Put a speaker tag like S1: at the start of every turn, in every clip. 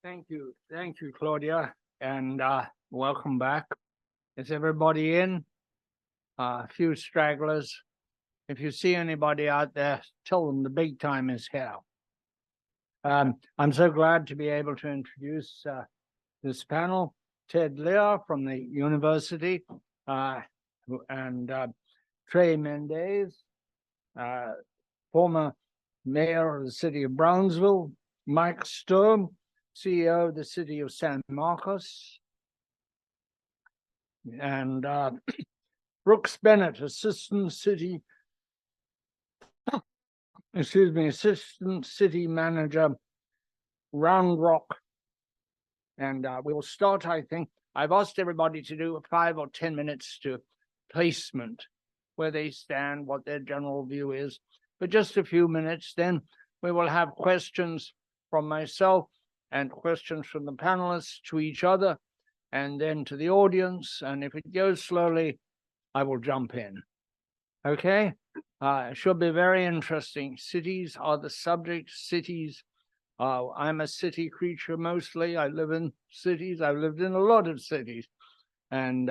S1: Thank you, Claudia, and welcome back. Is everybody in? A few stragglers. If you see anybody out there, tell them the big time is here. I'm so glad to be able to introduce this panel. Ted Lehr from the university, and Trey Mendez, former mayor of the city of Brownsville, Mike Sturm, CEO of the city of San Marcos, and Brooks Bennet, assistant city manager, Round Rock. And we'll start, I think. I've asked everybody to do 5 or 10 minutes to placement, where they stand, what their general view is. But just a few minutes, then we will have questions from myself and questions from the panelists to each other, and then to the audience. And if it goes slowly, I will jump in. Okay? It should be very interesting. Cities are the subject. Cities. I'm a city creature mostly. I live in cities. I've lived in a lot of cities. And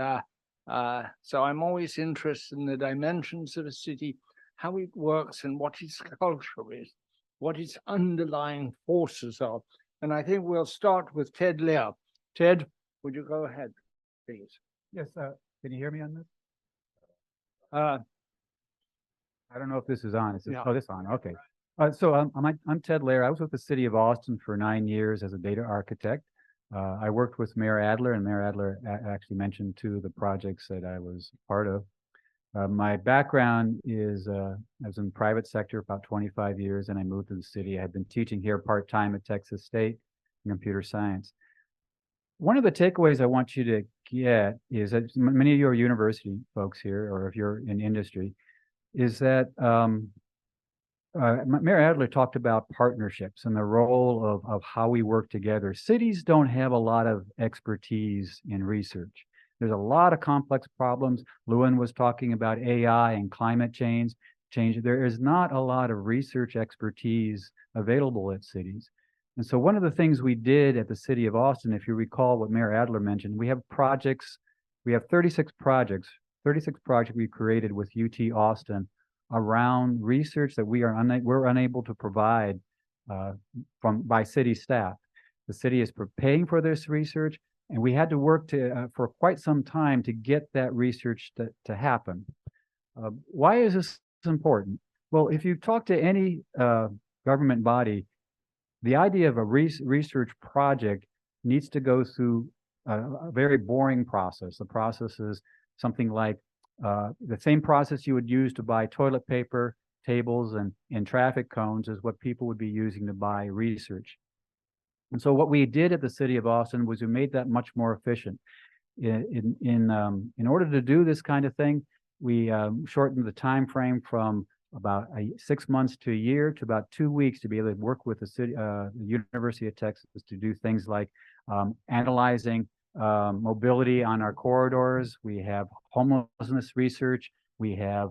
S1: so I'm always interested in the dimensions of a city, how it works, and what its culture is, what its underlying forces are. And I think we'll start with Ted Lehr. Ted, would you go ahead, please?
S2: Yes, can you hear me on this?
S1: Uh,
S2: I don't know if this is on. Is this,
S1: Yeah.
S2: Oh, this is on. Okay. So I'm Ted Lehr. I was with the city of Austin for 9 years as a data architect. I worked with Mayor Adler, and Mayor Adler actually mentioned 2 of the projects that I was part of. My background is I was in the private sector about 25 years, and I moved to the city. I had been teaching here part-time at Texas State in computer science. One of the takeaways I want you to get is that many of you are university folks here, or if you're in industry, is that Mayor Adler talked about partnerships and the role of how we work together. Cities don't have a lot of expertise in research. There's a lot of complex problems. Llewellyn was talking about AI and climate change. There is not a lot of research expertise available at cities. And so one of the things we did at the city of Austin, if you recall what Mayor Adler mentioned, we have projects, we have 36 projects we created with UT Austin around research that we're unable to provide by city staff. The city is paying for this research, and we had to work for quite some time to get that research to happen. Why is this important? Well, if you talk to any government body, the idea of a research project needs to go through a very boring process. The process is something like the same process you would use to buy toilet paper, tables, and traffic cones is what people would be using to buy research. And so what we did at the city of Austin was we made that much more efficient. In order to do this kind of thing, we shortened the time frame from about 6 months to a year to about 2 weeks to be able to work with the University of Texas to do things like analyzing mobility on our corridors. We have homelessness research. We have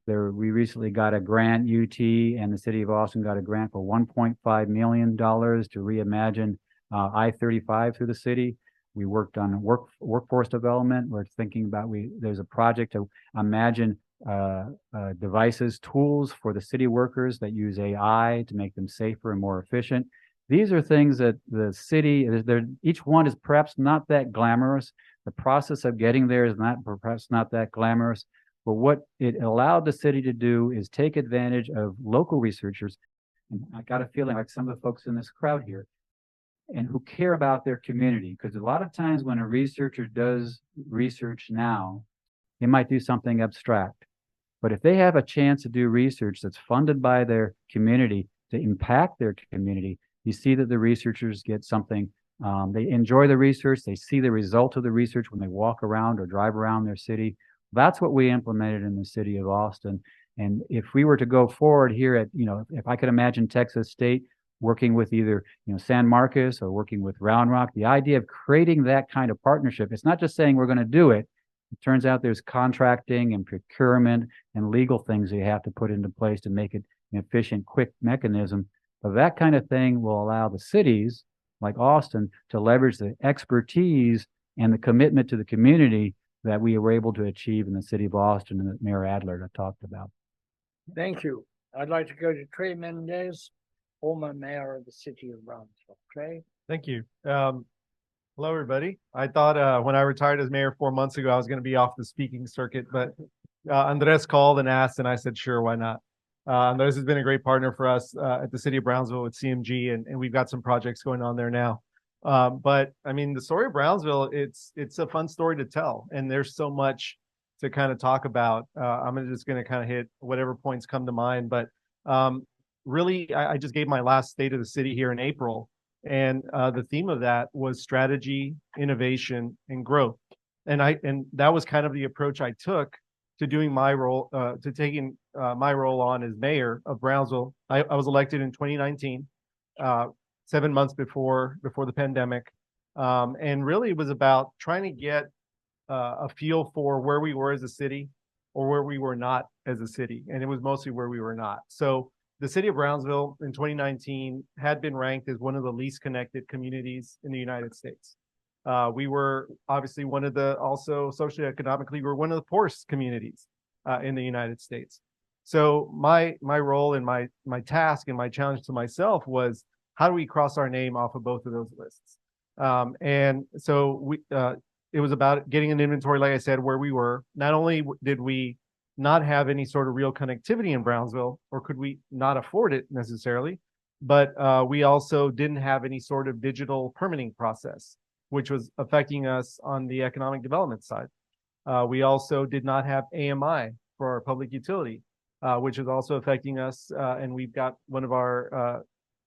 S2: we recently got a grant. UT and the city of Austin got a grant for $1.5 million to reimagine I-35 through the city. We worked on workforce development. We're thinking about there's a project to imagine devices, tools for the city workers that use AI to make them safer and more efficient. These are things that the city, each one is perhaps not that glamorous. The process of getting there is perhaps not that glamorous. But what it allowed the city to do is take advantage of local researchers. And I got a feeling like some of the folks in this crowd here, and who care about their community. Because a lot of times when a researcher does research now, they might do something abstract. But if they have a chance to do research that's funded by their community to impact their community, you see that the researchers get something. They enjoy the research. They see the result of the research when they walk around or drive around their city. That's what we implemented in the city of Austin. And if we were to go forward here at, if I could imagine Texas State working with either, San Marcos or working with Round Rock, the idea of creating that kind of partnership, it's not just saying we're going to do it. It turns out there's contracting and procurement and legal things that you have to put into place to make it an efficient, quick mechanism. But that kind of thing will allow the cities, like Austin to leverage the expertise and the commitment to the community that we were able to achieve in the city of Austin and that Mayor Adler talked about.
S1: Thank you. I'd like to go to Trey Mendez, former mayor of the city of Brownsville. Trey?
S3: Thank you. Hello, everybody. I thought when I retired as mayor 4 months ago, I was going to be off the speaking circuit, but Andres called and asked, and I said, sure, why not? Andres has been a great partner for us at the city of Brownsville with CMG, and we've got some projects going on there now. But I mean, the story of Brownsville, it's a fun story to tell, and there's so much to kind of talk about. I'm just going to kind of hit whatever points come to mind, but really, I just gave my last State of the City here in April, and the theme of that was strategy, innovation, and growth. And that was kind of the approach I took to doing my role, to taking my role on as mayor of Brownsville. I was elected in 2019, 7 months before the pandemic, and really it was about trying to get a feel for where we were as a city or where we were not as a city, and it was mostly where we were not. So the city of Brownsville in 2019 had been ranked as one of the least connected communities in the United States. We were obviously one of the, also socioeconomically, we were one of the poorest communities in the United States. So my role and my task and my challenge to myself was, how do we cross our name off of both of those lists? And so it was about getting an inventory, like I said, where we were. Not only did we not have any sort of real connectivity in Brownsville, or could we not afford it necessarily, but we also didn't have any sort of digital permitting process, which was affecting us on the economic development side. We also did not have AMI for our public utility, which is also affecting us. And we've got one of our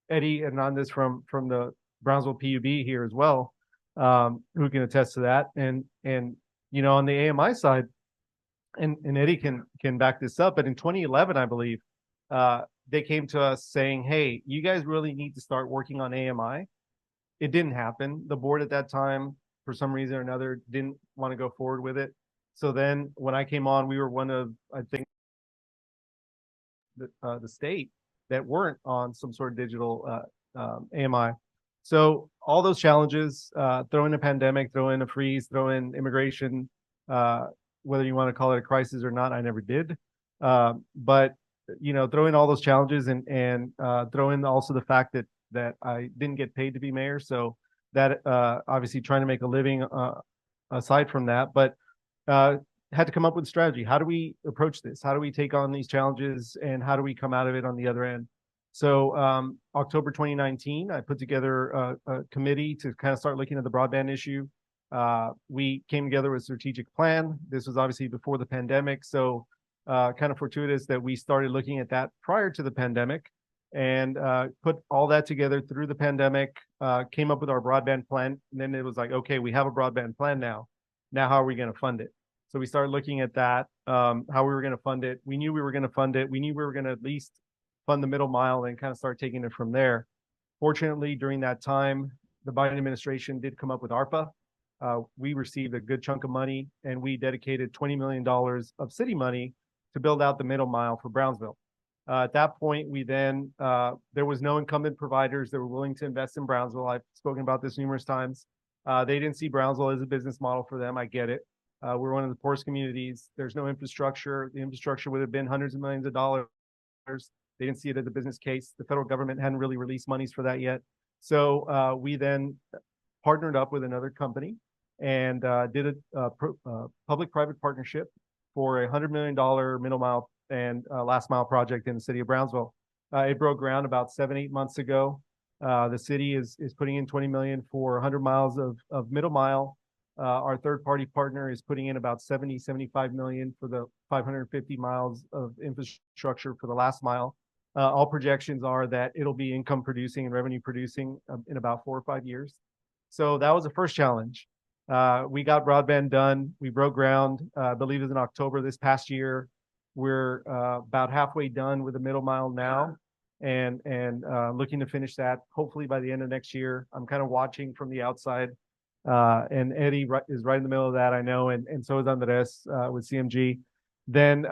S3: Eddie Hernandez from the Brownsville PUB here as well, who can attest to that. And you know, on the AMI side, and Eddie can back this up, but in 2011, I believe, they came to us saying, hey, you guys really need to start working on AMI. It didn't happen. The board at that time, for some reason or another, didn't want to go forward with it. So then when I came on, we were one of, I think, the state that weren't on some sort of digital AMI. So all those challenges, throw in a pandemic, throw in a freeze, throw in immigration, whether you want to call it a crisis or not, I never did. But you know, throw in all those challenges and throw in also the fact that I didn't get paid to be mayor. So that obviously trying to make a living aside from that, but had to come up with a strategy. How do we approach this? How do we take on these challenges, and how do we come out of it on the other end? So October 2019, I put together a committee to kind of start looking at the broadband issue. We came together with a strategic plan. This was obviously before the pandemic, so kind of fortuitous that we started looking at that prior to the pandemic, and put all that together through the pandemic, came up with our broadband plan. And then it was like, okay, we have a broadband plan now. Now, how are we going to fund it? So we started looking at that, how we were going to fund it. We knew we were going to fund it. We knew we were going to at least fund the middle mile and kind of start taking it from there. Fortunately, during that time, the Biden administration did come up with ARPA. We received a good chunk of money, and we dedicated $20 million of city money to build out the middle mile for Brownsville. At that point, we then, there was no incumbent providers that were willing to invest in Brownsville. I've spoken about this numerous times. They didn't see Brownsville as a business model for them. I get it. We're one of the poorest communities. There's no infrastructure. The infrastructure would have been hundreds of millions of dollars. They didn't see it as a business case. The federal government hadn't really released monies for that yet. So we then partnered up with another company and did a public-private partnership for a $100 million middle mile and last mile project in the city of Brownsville. It broke ground about 7-8 months ago. The city is putting in $20 million for 100 miles of middle mile. Our third-party partner is putting in about 75 million for the 550 miles of infrastructure for the last mile. All projections are that it'll be income producing and revenue producing in about 4 or 5 years. So that was the first challenge. We got broadband done. We broke ground, I believe it was in October this past year. We're about halfway done with the middle mile now, and looking to finish that hopefully by the end of next year. I'm kind of watching from the outside. And Eddie is right in the middle of that, I know, and so is Andres with CMG. Then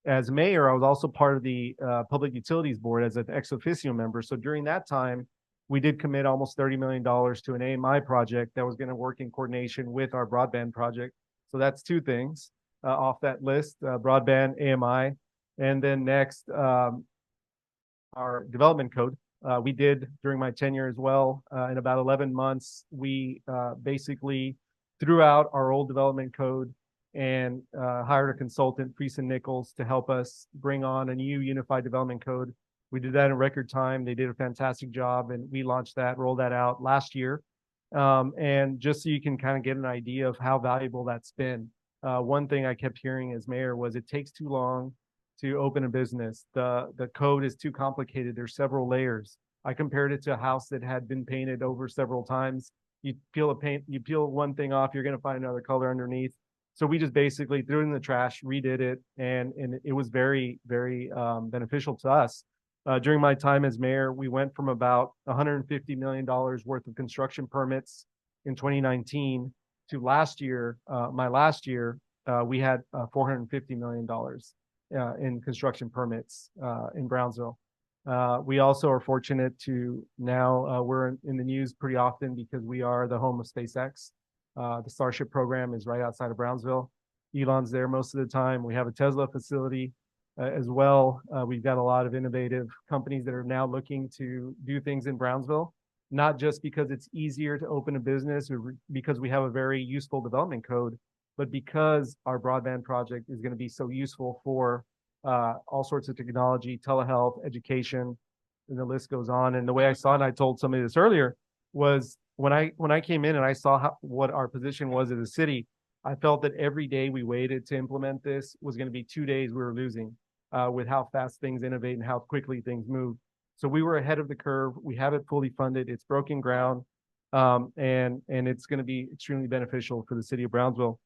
S3: as mayor, I was also part of the Public Utilities Board as an ex officio member. So during that time, we did commit almost $30 million to an AMI project that was going to work in coordination with our broadband project. So that's two things off that list, broadband, AMI. And then next, our development code. We did during my tenure as well. In about 11 months, we basically threw out our old development code and hired a consultant, Priest and Nichols, to help us bring on a new unified development code. We did that in record time. They did a fantastic job, and we launched that, rolled that out last year. And just so you can kind of get an idea of how valuable that's been. One thing I kept hearing as mayor was it takes too long to open a business. The code is too complicated. There's several layers. I compared it to a house that had been painted over several times. You peel one thing off, you're going to find another color underneath. So we just basically threw it in the trash, redid it, and it was very, very beneficial to us. During my time as mayor, we went from about $150 million worth of construction permits in 2019 to last year, my last year, we had $450 million in construction permits in Brownsville. We also are fortunate to now, we're in the news pretty often because we are the home of SpaceX. The Starship program is right outside of Brownsville. Elon's there most of the time. We have a Tesla facility as well. We've got a lot of innovative companies that are now looking to do things in Brownsville, not just because it's easier to open a business or because we have a very useful development code, but because our broadband project is going to be so useful for all sorts of technology, telehealth, education, and the list goes on. And the way I saw it, and I told somebody this earlier, was when I came in and I saw what our position was as a city, I felt that every day we waited to implement this was going to be 2 days we were losing with how fast things innovate and how quickly things move. So we were ahead of the curve. We have it fully funded. It's broken ground, and it's going to be extremely beneficial for the city of Brownsville.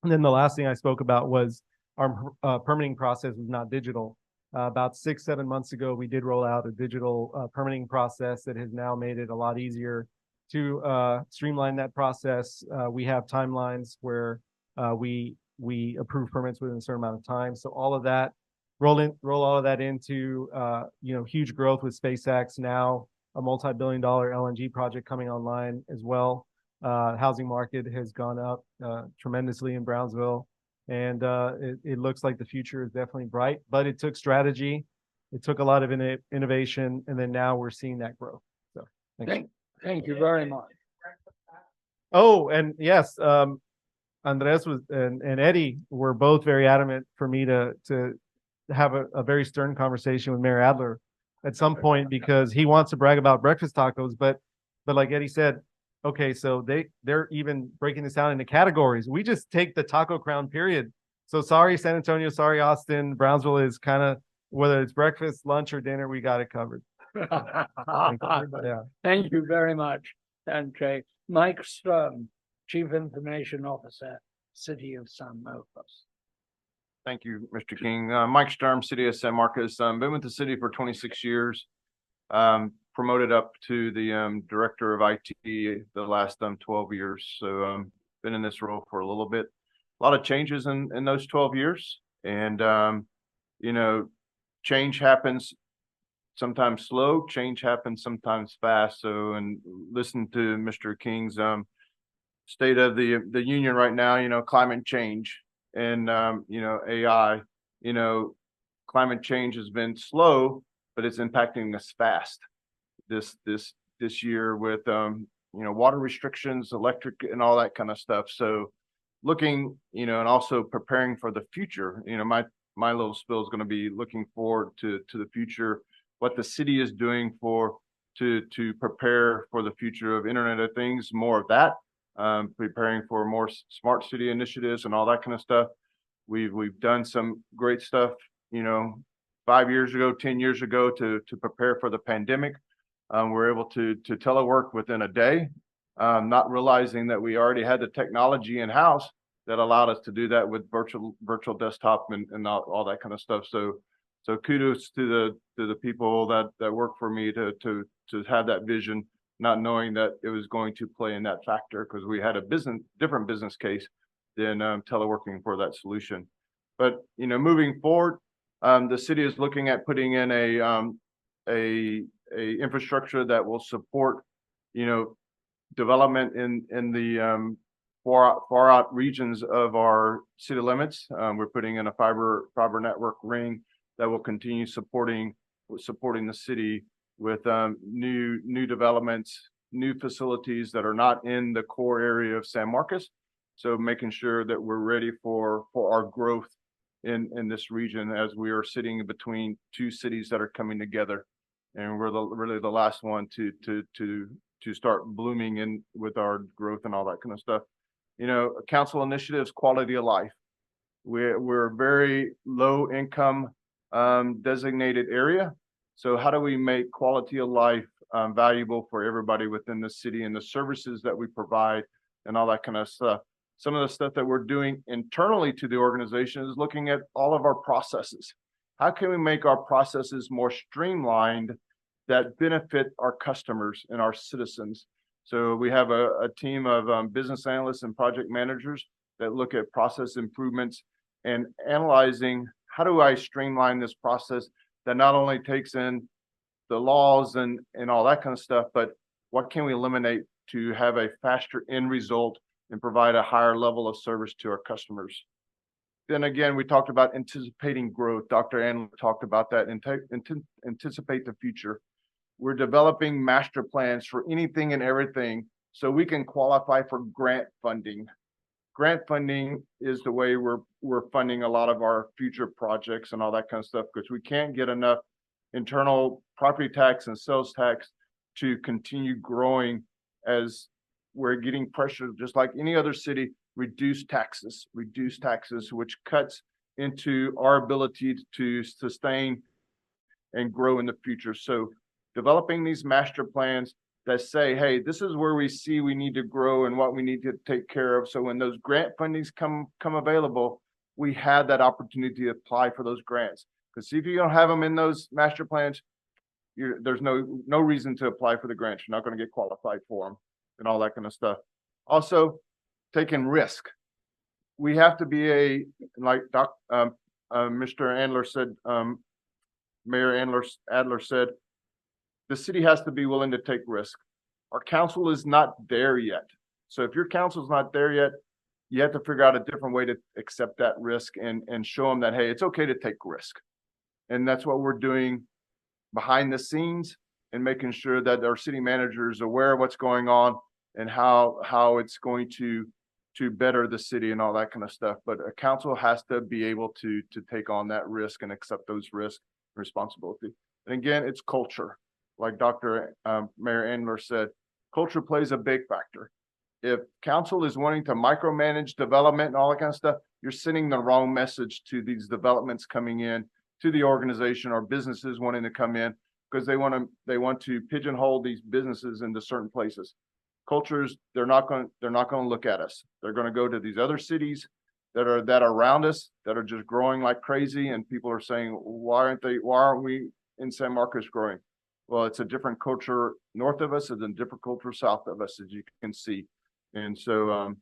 S3: And then the last thing I spoke about was our permitting process was not digital. About 6-7 months ago, we did roll out a digital permitting process that has now made it a lot easier to streamline that process. We have timelines where we approve permits within a certain amount of time. So all of that, roll all of that into huge growth with SpaceX, now a multi-billion-dollar LNG project coming online as well. Housing market has gone up tremendously in Brownsville, and it looks like the future is definitely bright, but it took strategy. It took a lot of innovation, and then now we're seeing that growth. So
S1: thank you very much.
S3: Oh, and yes, Andres and Eddie were both very adamant for me to have a very stern conversation with Mayor Adler at some point, because he wants to brag about breakfast tacos, but like Eddie said, okay, so they're even breaking this down into categories. We just take the taco crown, period. So sorry, San Antonio, sorry, Austin. Brownsville is kind of, whether it's breakfast, lunch, or dinner, we got it covered.
S1: Thank you very much, and Trey. Mike Sturm, Chief Information Officer, City of San Marcos.
S4: Thank you, Mr. King. Mike Sturm, City of San Marcos. Been with the city for 26 years. Promoted up to the director of IT the last 12 years. So been in this role for a little bit. A lot of changes in those 12 years. And, change happens sometimes slow, change happens sometimes fast. So, and listen to Mr. King's state of the union right now, climate change and, AI, climate change has been slow, but it's impacting us fast. This year with water restrictions, electric, and all that kind of stuff. So looking, and also preparing for the future. My little spill is going to be looking forward to the future, what the city is doing to prepare for the future of Internet of Things, more of that, preparing for more smart city initiatives and all that kind of stuff. We've done some great stuff, 5 years ago, 10 years ago to prepare for the pandemic. We're able to telework within a day, not realizing that we already had the technology in house that allowed us to do that with virtual desktop and all that kind of stuff. So kudos to the people that work for me to have that vision, not knowing that it was going to play in that factor, because we had a different business case than teleworking for that solution. But moving forward, the city is looking at putting in a infrastructure that will support, development in the far out regions of our city limits. We're putting in a fiber network ring that will continue supporting the city with new developments, new facilities that are not in the core area of San Marcos. So making sure that we're ready for our growth in this region as we are sitting between two cities that are coming together, and we're really the last one to start blooming in with our growth and all that kind of stuff. Council initiatives, quality of life. We're a very low income designated area. So how do we make quality of life valuable for everybody within the city, and the services that we provide and all that kind of stuff? Some of the stuff that we're doing internally to the organization is looking at all of our processes. How can we make our processes more streamlined that benefit our customers and our citizens? So we have a team of business analysts and project managers that look at process improvements and analyzing, how do I streamline this process that not only takes in the laws and all that kind of stuff, but what can we eliminate to have a faster end result and provide a higher level of service to our customers? Then again, we talked about anticipating growth. Dr. Andler talked about that, anticipate the future. We're developing master plans for anything and everything so we can qualify for grant funding. Grant funding is the way we're funding a lot of our future projects and all that kind of stuff, because we can't get enough internal property tax and sales tax to continue growing, as we're getting pressure, just like any other city, reduce taxes, which cuts into our ability to sustain and grow in the future. So developing these master plans that say, hey, this is where we see we need to grow and what we need to take care of. So when those grant fundings come available, we have that opportunity to apply for those grants. Because if you don't have them in those master plans, there's no reason to apply for the grants. You're not going to get qualified for them and all that kind of stuff. Also, taking risk. We have to be like Mr. Andler said, Mayor Adler said, the city has to be willing to take risk. Our council is not there yet. So if your council's not there yet, you have to figure out a different way to accept that risk and show them that, hey, it's okay to take risk. And that's what we're doing behind the scenes, and making sure that our city manager is aware of what's going on and how it's going to better the city and all that kind of stuff. But a council has to be able to take on that risk and accept those risks and responsibility. And again, it's culture. Like Dr. Mayor Andler said, culture plays a big factor. If council is wanting to micromanage development and all that kind of stuff, you're sending the wrong message to these developments coming in, to the organization, or businesses wanting to come in, because they want to pigeonhole these businesses into certain places. Cultures, they're not going to look at us. They're going to go to these other cities that are around us that are just growing like crazy, and people are saying, why aren't we in San Marcos growing? Well, it's a different culture north of us and a different culture south of us, as you can see. And so,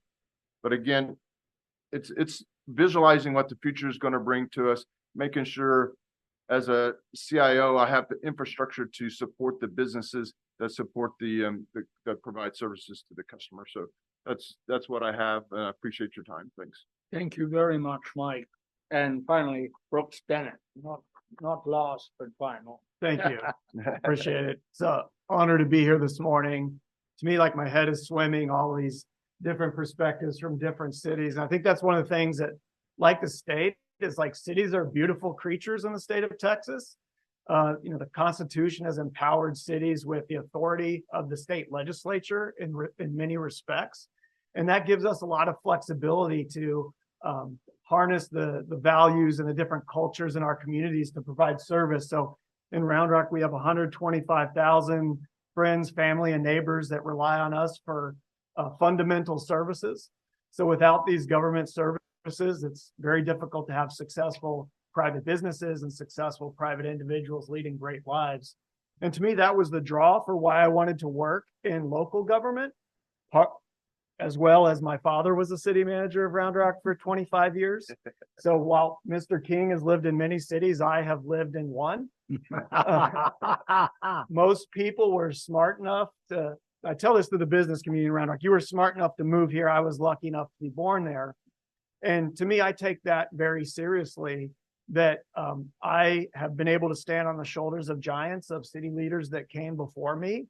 S4: but again, it's visualizing what the future is going to bring to us, making sure as a CIO, I have the infrastructure to support the businesses that support that provide services to the customer. So that's what I have. I appreciate your time. Thanks.
S1: Thank you very much, Mike. And finally, Brooks Bennet, not last, but final.
S3: Thank you. Appreciate it. It's an honor to be here this morning. To me, like, my head is swimming, all these different perspectives from different cities. And I think that's one of the things that, like the state, is like, cities are beautiful creatures in the state of Texas. The Constitution has empowered cities with the authority of the state legislature in many respects. And that gives us a lot of flexibility to harness the values and the different cultures in our communities to provide service. So in Round Rock, we have 125,000 friends, family, and neighbors that rely on us for fundamental services. So without these government services, it's very difficult to have successful private businesses and successful private individuals leading great lives. And to me, that was the draw for why I wanted to work in local government.
S5: as well as my father was the city manager of Round Rock for 25 years. So while Mr. King has lived in many cities, I have lived in one. Most people were smart enough to, I tell this to the business community in Round Rock, you were smart enough to move here. I was lucky enough to be born there. And to me, I take that very seriously, that I have been able to stand on the shoulders of giants, of city leaders that came before me.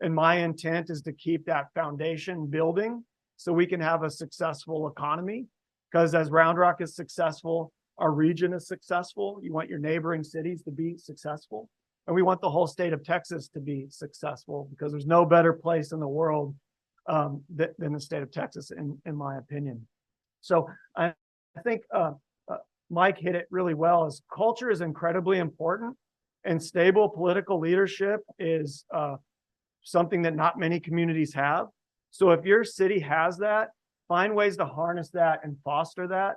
S5: And my intent is to keep that foundation building so we can have a successful economy. Because as Round Rock is successful, our region is successful. You want your neighboring cities to be successful. And we want the whole state of Texas to be successful, because there's no better place in the world than the state of Texas, in my opinion. So I think Mike hit it really well. Is culture is incredibly important, and stable political leadership is something that not many communities have. So if your city has that, find ways to harness that and foster that.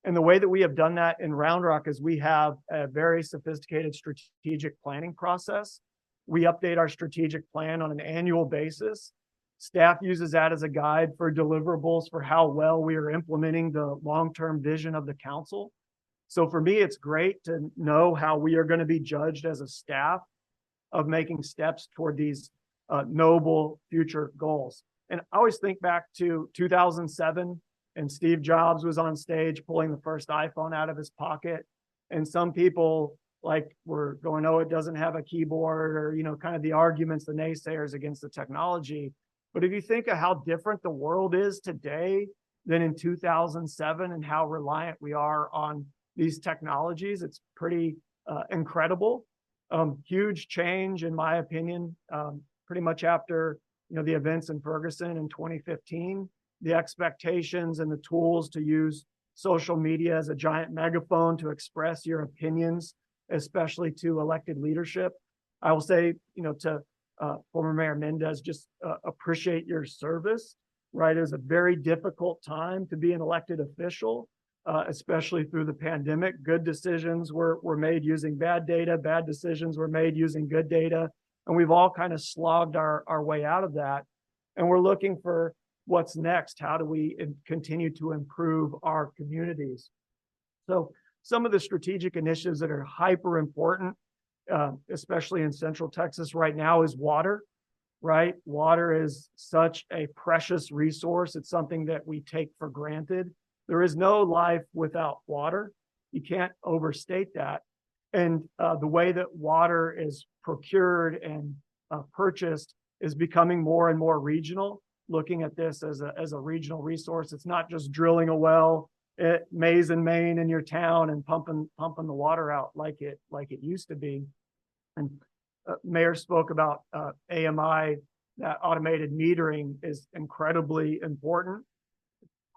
S5: And the way that we have done that in Round Rock is we have a very sophisticated strategic planning process. We update our strategic plan on an annual basis. Staff uses that as a guide for deliverables for how well we are implementing the long-term vision of the council. So for me, it's great to know how we are going to be judged as a staff of making steps toward these noble future goals. And I always think back to 2007, and Steve Jobs was on stage pulling the first iPhone out of his pocket. And some people were going, oh, it doesn't have a keyboard, or, kind of the arguments, the naysayers against the technology. But if you think of how different the world is today than in 2007 and how reliant we are on these technologies, it's pretty incredible. Huge change, in my opinion, pretty much after the events in Ferguson in 2015, the expectations and the tools to use social media as a giant megaphone to express your opinions, especially to elected leadership. I will say, to former Mayor Mendez, just appreciate your service, right? It was a very difficult time to be an elected official, especially through the pandemic. Good decisions were made using bad data. Bad decisions were made using good data. And we've all kind of slogged our way out of that. And we're looking for what's next. How do we continue to improve our communities? So some of the strategic initiatives that are hyper important, especially in Central Texas right now, is water, right? Water is such a precious resource. It's something that we take for granted. There is no life without water. You can't overstate that. And the way that water is procured and purchased is becoming more and more regional. Looking at this as a regional resource, it's not just drilling a well at Mays and Maine in your town and pumping the water out like it used to be. And Mayor spoke about AMI. That automated metering is incredibly important.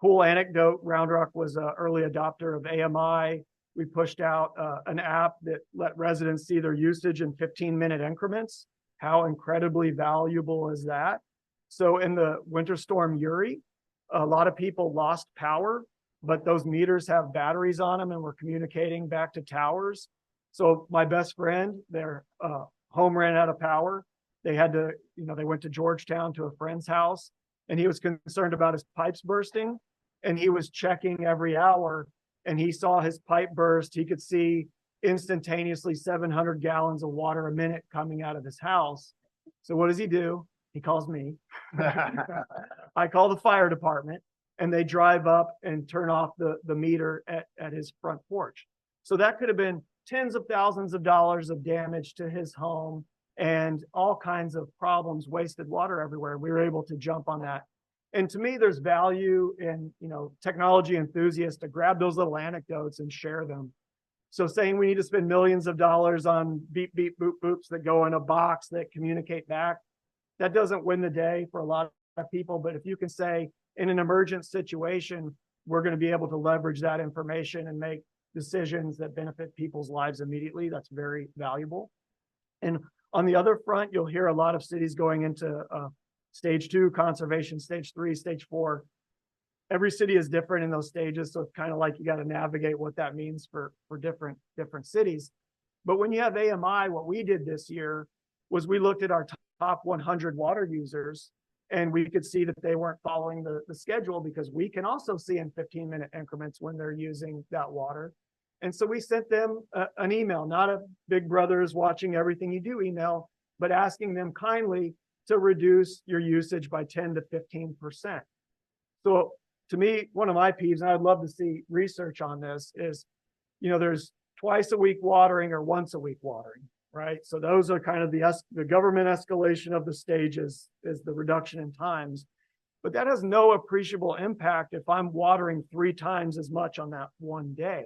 S5: Cool anecdote: Round Rock was an early adopter of AMI. We pushed out an app that let residents see their usage in 15-minute increments. How incredibly valuable is that? So in the winter storm Uri, a lot of people lost power, but those meters have batteries on them and we're communicating back to towers. So my best friend, their home ran out of power. They had to, they went to Georgetown to a friend's house, and he was concerned about his pipes bursting, and he was checking every hour, and he saw his pipe burst. He could see instantaneously 700 gallons of water a minute coming out of his house. So what does he do? He calls me. I call the fire department, and they drive up and turn off the meter at his front porch. So that could have been tens of thousands of dollars of damage to his home and all kinds of problems, wasted water everywhere. We were able to jump on that. And to me, there's value in, technology enthusiasts to grab those little anecdotes and share them. So saying we need to spend millions of dollars on beep, beep, boop, boops that go in a box that communicate back, that doesn't win the day for a lot of people. But if you can say, in an emergent situation, we're going to be able to leverage that information and make decisions that benefit people's lives immediately, that's very valuable. And on the other front, you'll hear a lot of cities going into stage 2 conservation, stage 3, stage 4. Every city is different in those stages. So it's kind of like you got to navigate what that means for different cities. But when you have AMI, what we did this year was we looked at our top 100 water users, And we could see that they weren't following the schedule, because we can also see in 15-minute increments when they're using that water. And so we sent them an email, not a Big Brother's watching everything you do email, but asking them kindly to reduce your usage by 10 to 15%. So to me, one of my peeves, and I'd love to see research on this, is, there's twice a week watering or once a week watering, right? So those are kind of the government escalation of the stages, is the reduction in times. But that has no appreciable impact if I'm watering 3 times as much on that one day,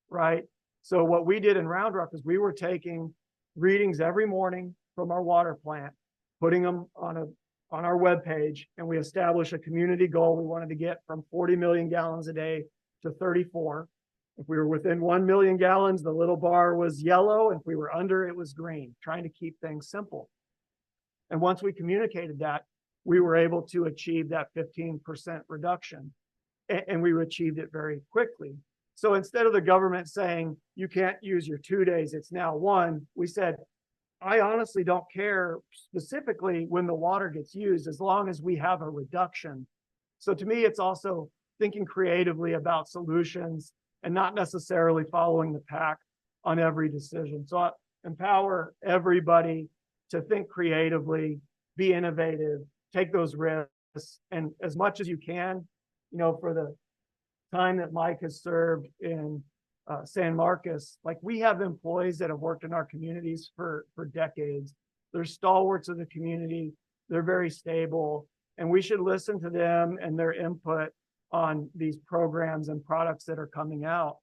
S5: right? So what we did in Round Rock is we were taking readings every morning from our water plant, putting them on our webpage, and we established a community goal. We wanted to get from 40 million gallons a day to 34. If we were within 1 million gallons, the little bar was yellow. If we were under, it was green, trying to keep things simple. And once we communicated that, we were able to achieve that 15% reduction, and we achieved it very quickly. So instead of the government saying, you can't use your 2 days, it's now 1, we said, I honestly don't care specifically when the water gets used, as long as we have a reduction. So to me, it's also thinking creatively about solutions and not necessarily following the pack on every decision. So I empower everybody to think creatively, be innovative, take those risks, and as much as you can, for the time that Mike has served in San Marcos, like, we have employees that have worked in our communities for decades. They're stalwarts of the community. They're very stable, and we should listen to them and their input on these programs and products that are coming out.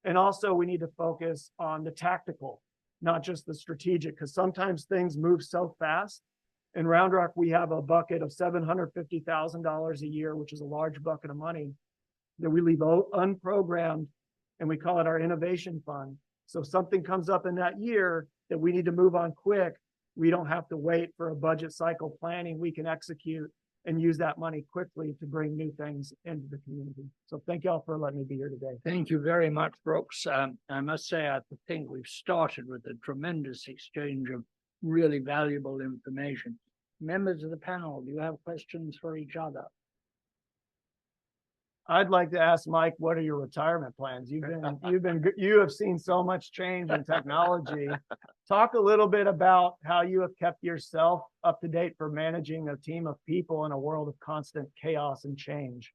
S5: And also, we need to focus on the tactical, not just the strategic, because sometimes things move so fast. In Round Rock, we have a bucket of $750,000 a year, which is a large bucket of money that we leave unprogrammed, and we call it our innovation fund. So if something comes up in that year that we need to move on quick, we don't have to wait for a budget cycle planning. We can execute and use that money quickly to bring new things into the community. So thank y'all for letting me be here today.
S1: Thank you very much, Brooks. I must say, I think we've started with a tremendous exchange of really valuable information. Members of the panel, do you have questions for each other?
S5: I'd like to ask Mike, what are your retirement plans? You have seen so much change in technology. Talk a little bit about how you have kept yourself up to date for managing a team of people in a world of constant chaos and change.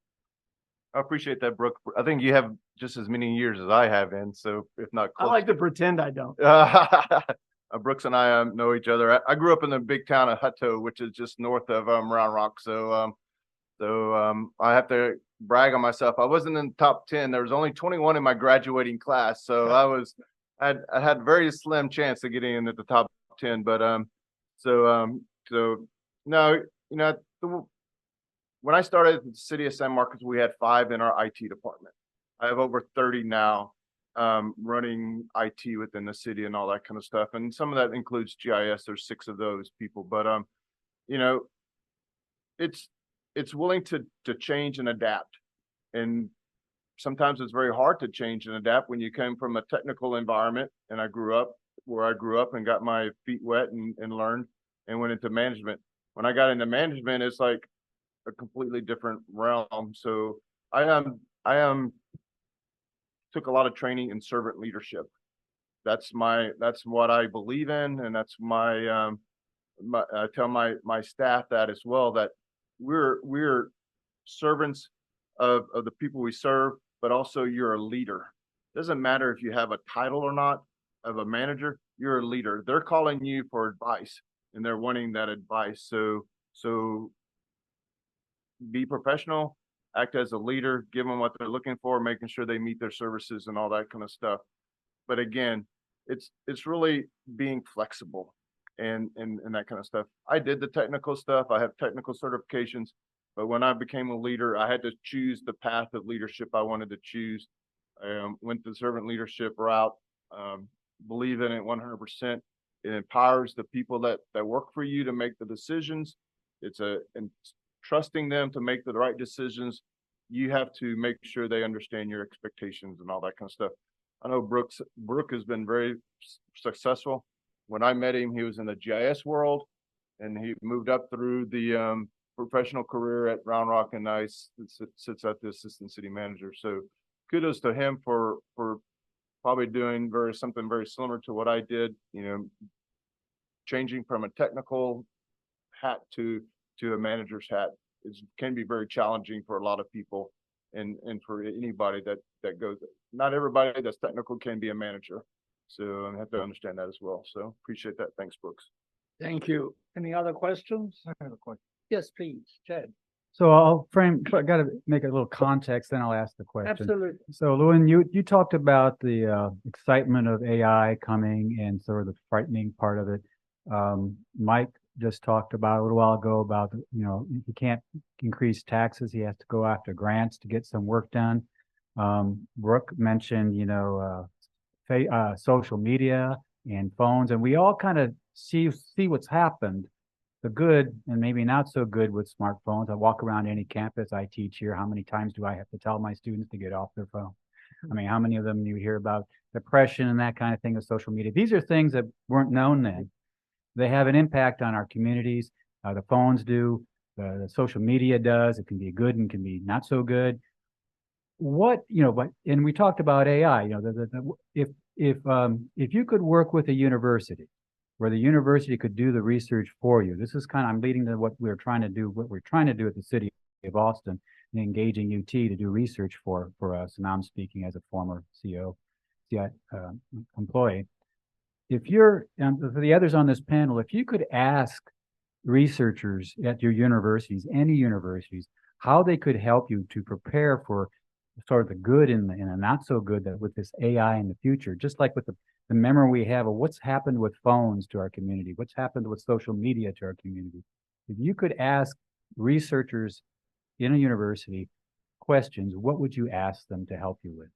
S4: I appreciate that, Brooke. I think you have just as many years as I have in, so if not close.
S5: I like to pretend I don't.
S4: Brooks and I know each other. I grew up in the big town of Hutto, which is just north of Round Rock. So I have to brag on myself. I wasn't in the top 10. There was only 21 in my graduating class, so I had very slim chance of getting into the top 10. But no, when I started at the city of San Marcos, we had 5 in our IT department. I have over 30 now, running IT within the city and all that kind of stuff. And some of that includes GIS. There's 6 of those people, but it's willing to change and adapt. And sometimes it's very hard to change and adapt when you came from a technical environment. And I grew up where I grew up and got my feet wet and learned and went into management. When I got into management, it's like a completely different realm. So I took a lot of training in servant leadership. That's what I believe in. And that's I tell my staff that as well, that we're servants of the people we serve, but also you're a leader. Doesn't matter if you have a title or not of a manager, you're a leader. They're calling you for advice and they're wanting that advice. So be professional, act as a leader, give them what they're looking for, making sure they meet their services and all that kind of stuff. But again, it's really being flexible and that kind of stuff. I did the technical stuff. I have technical certifications, but when I became a leader, I had to choose the path of leadership I wanted to choose. I went the servant leadership route. Believe in it 100%. It empowers the people that work for you to make the decisions. And trusting them to make the right decisions. You have to make sure they understand your expectations and all that kind of stuff. I know Brooke has been very successful. When I met him, he was in the GIS world, and he moved up through professional career at Round Rock, and I sits at the assistant city manager. So kudos to him for probably doing something very similar to what I did, changing from a technical hat to a manager's hat can be very challenging for a lot of people, and for anybody that goes. Not everybody that's technical can be a manager, so I have to understand that as well. So appreciate that. Thanks, Brooks.
S1: Thank you. Any other questions?
S3: I have a question.
S1: Yes, please, Ted.
S2: So I'll I got to make a little context, then I'll ask the question.
S1: Absolutely.
S2: So Llewellyn, you talked about the excitement of AI coming and sort of the frightening part of it. Mike just talked about a little while ago about, he can't increase taxes. He has to go after grants to get some work done. Brooke mentioned, social media and phones, and we all kind of see what's happened, the good and maybe not so good with smartphones. I walk around any campus I teach here. How many times do I have to tell my students to get off their phone? I mean, how many of them you hear about depression and that kind of thing with social media? These are things that weren't known then. They have an impact on our communities. The phones do, the social media does. It can be good and can be not so good. And we talked about AI, if you could work with a university where the university could do the research for you, this is I'm leading to what we're trying to do at the city of Austin, engaging UT to do research for us. And I'm speaking as a former CI employee. If you're, for the others on this panel, if you could ask researchers at your universities, any universities, how they could help you to prepare for sort of the good and the not so good that with this AI in the future, just like with the memory we have of what's happened with phones to our community, what's happened with social media to our community. If you could ask researchers in a university questions, what would you ask them to help you with?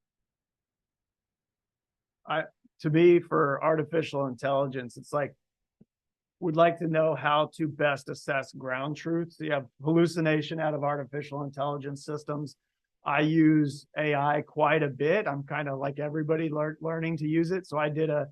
S5: To me, for artificial intelligence, it's would like to know how to best assess ground truth. So you have hallucination out of artificial intelligence systems. I use AI quite a bit. I'm kind of like everybody learning to use it. So I did a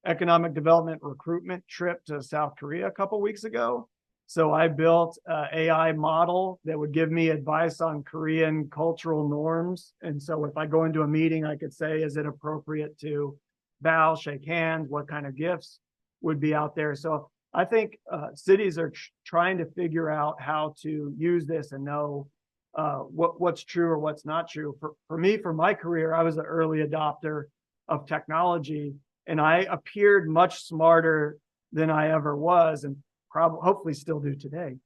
S5: economic development recruitment trip to South Korea a couple weeks ago. So I built an AI model that would give me advice on Korean cultural norms. And so if I go into a meeting, I could say, is it appropriate to bow, shake hands? What kind of gifts would be out there? So I think cities are trying to figure out how to use this and know what's true or what's not true. For me, for my career, I was an early adopter of technology, and I appeared much smarter than I ever was, and hopefully still do today,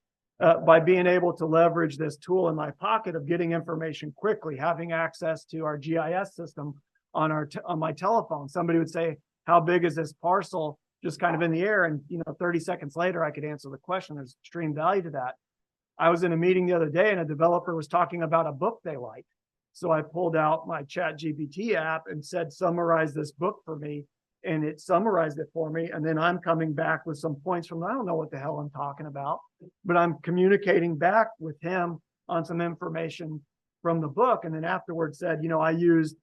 S5: by being able to leverage this tool in my pocket of getting information quickly, having access to our GIS system on my telephone. Somebody would say, how big is this parcel? Just kind of in the air, and 30 seconds later, I could answer the question. There's extreme value to that. I was in a meeting the other day and a developer was talking about a book they liked. So I pulled out my ChatGPT app and said, summarize this book for me. And it summarized it for me. And then I'm coming back with some points from, I don't know what the hell I'm talking about, but I'm communicating back with him on some information from the book. And then afterwards said, I used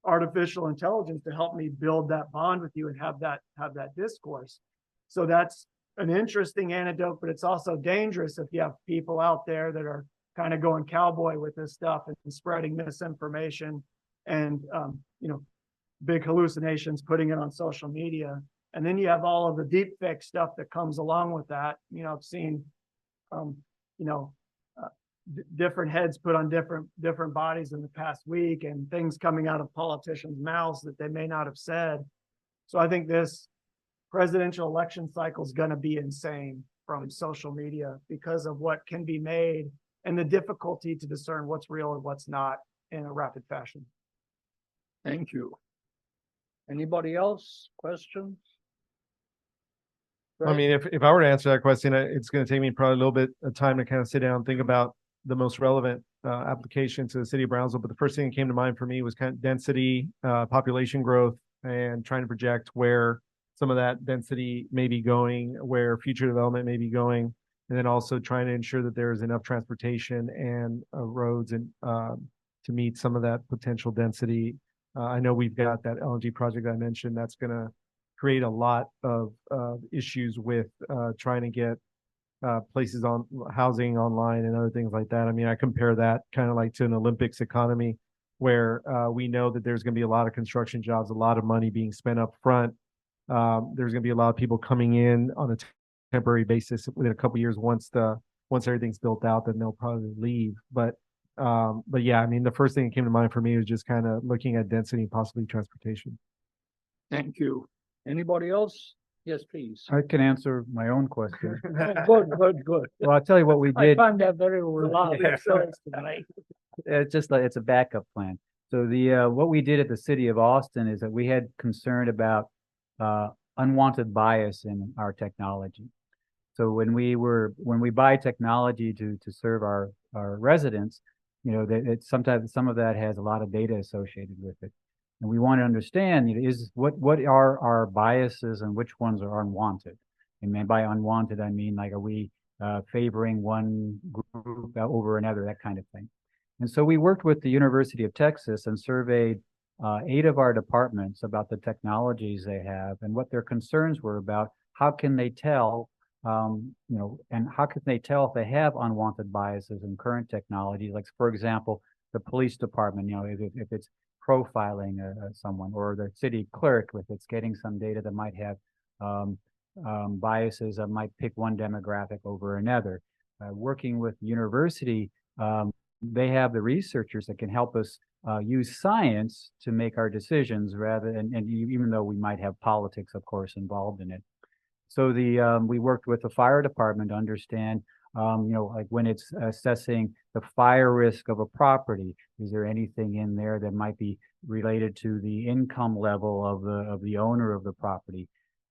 S5: artificial intelligence to help me build that bond with you and have that discourse. So that's an interesting anecdote, but it's also dangerous if you have people out there that are kind of going cowboy with this stuff and spreading misinformation and, big hallucinations, putting it on social media. And then you have all of the deep fake stuff that comes along with that. I've seen, different heads put on different bodies in the past week, and things coming out of politicians' mouths that they may not have said. So I think this presidential election cycle is going to be insane from social media because of what can be made and the difficulty to discern what's real and what's not in a rapid fashion.
S1: Thank you. Anybody else? Questions?
S3: I mean, if I were to answer that question, it's going to take me probably a little bit of time to kind of sit down and think about the most relevant application to the city of Brownsville. But the first thing that came to mind for me was kind of density, population growth, and trying to project where some of that density may be going, where future development may be going, and then also trying to ensure that there is enough transportation and roads and to meet some of that potential density. I know we've got that LNG project I mentioned that's going to create a lot of issues with trying to get places on housing online and other things like that. I mean, I compare that kind of like to an Olympics economy where we know that there's going to be a lot of construction jobs, a lot of money being spent up front. There's going to be a lot of people coming in on a temporary basis within a couple of years. Once everything's built out, then they'll probably leave. But yeah, I mean, the first thing that came to mind for me was just kind of looking at density and possibly transportation.
S1: Thank you. Anybody else? Yes, please.
S2: I can answer my own question.
S1: Good, good, good.
S2: Well, I'll tell you what we
S1: I
S2: did.
S1: find that very reliable.
S2: It's just like it's a backup plan. So the what we did at the city of Austin is that we had concern about unwanted bias in our technology. So when we buy technology to serve our residents, you know, that it's sometimes some of that has a lot of data associated with it. And we want to understand, you know, what are our biases and which ones are unwanted. And by unwanted, I mean, like, are we favoring one group over another, that kind of thing. And so we worked with the University of Texas and surveyed 8 of our departments about the technologies they have and what their concerns were about how can they tell, you know, and how can they tell if they have unwanted biases in current technology. Like, for example, the police department, you know, if it's profiling someone, or the city clerk, if it's getting some data that might have biases that might pick one demographic over another. Working with the university, they have the researchers that can help us use science to make our decisions rather, and even though we might have politics, of course, involved in it. So we worked with the fire department to understand, you know, like when it's assessing the fire risk of a property, is there anything in there that might be related to the income level of the owner of the property?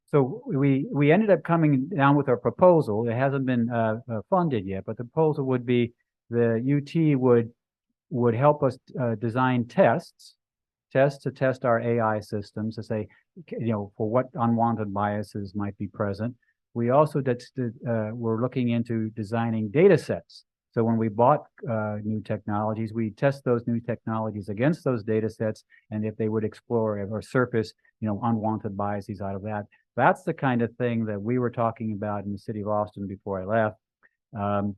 S2: So we ended up coming down with our proposal. It hasn't been funded yet, but the proposal would be the UT would help us design tests to test our AI systems to say, you know, for what unwanted biases might be present. We also we're looking into designing data sets. So when we bought new technologies, we test those new technologies against those data sets, and if they would explore or surface, you know, unwanted biases out of that. That's the kind of thing that we were talking about in the city of Austin before I left,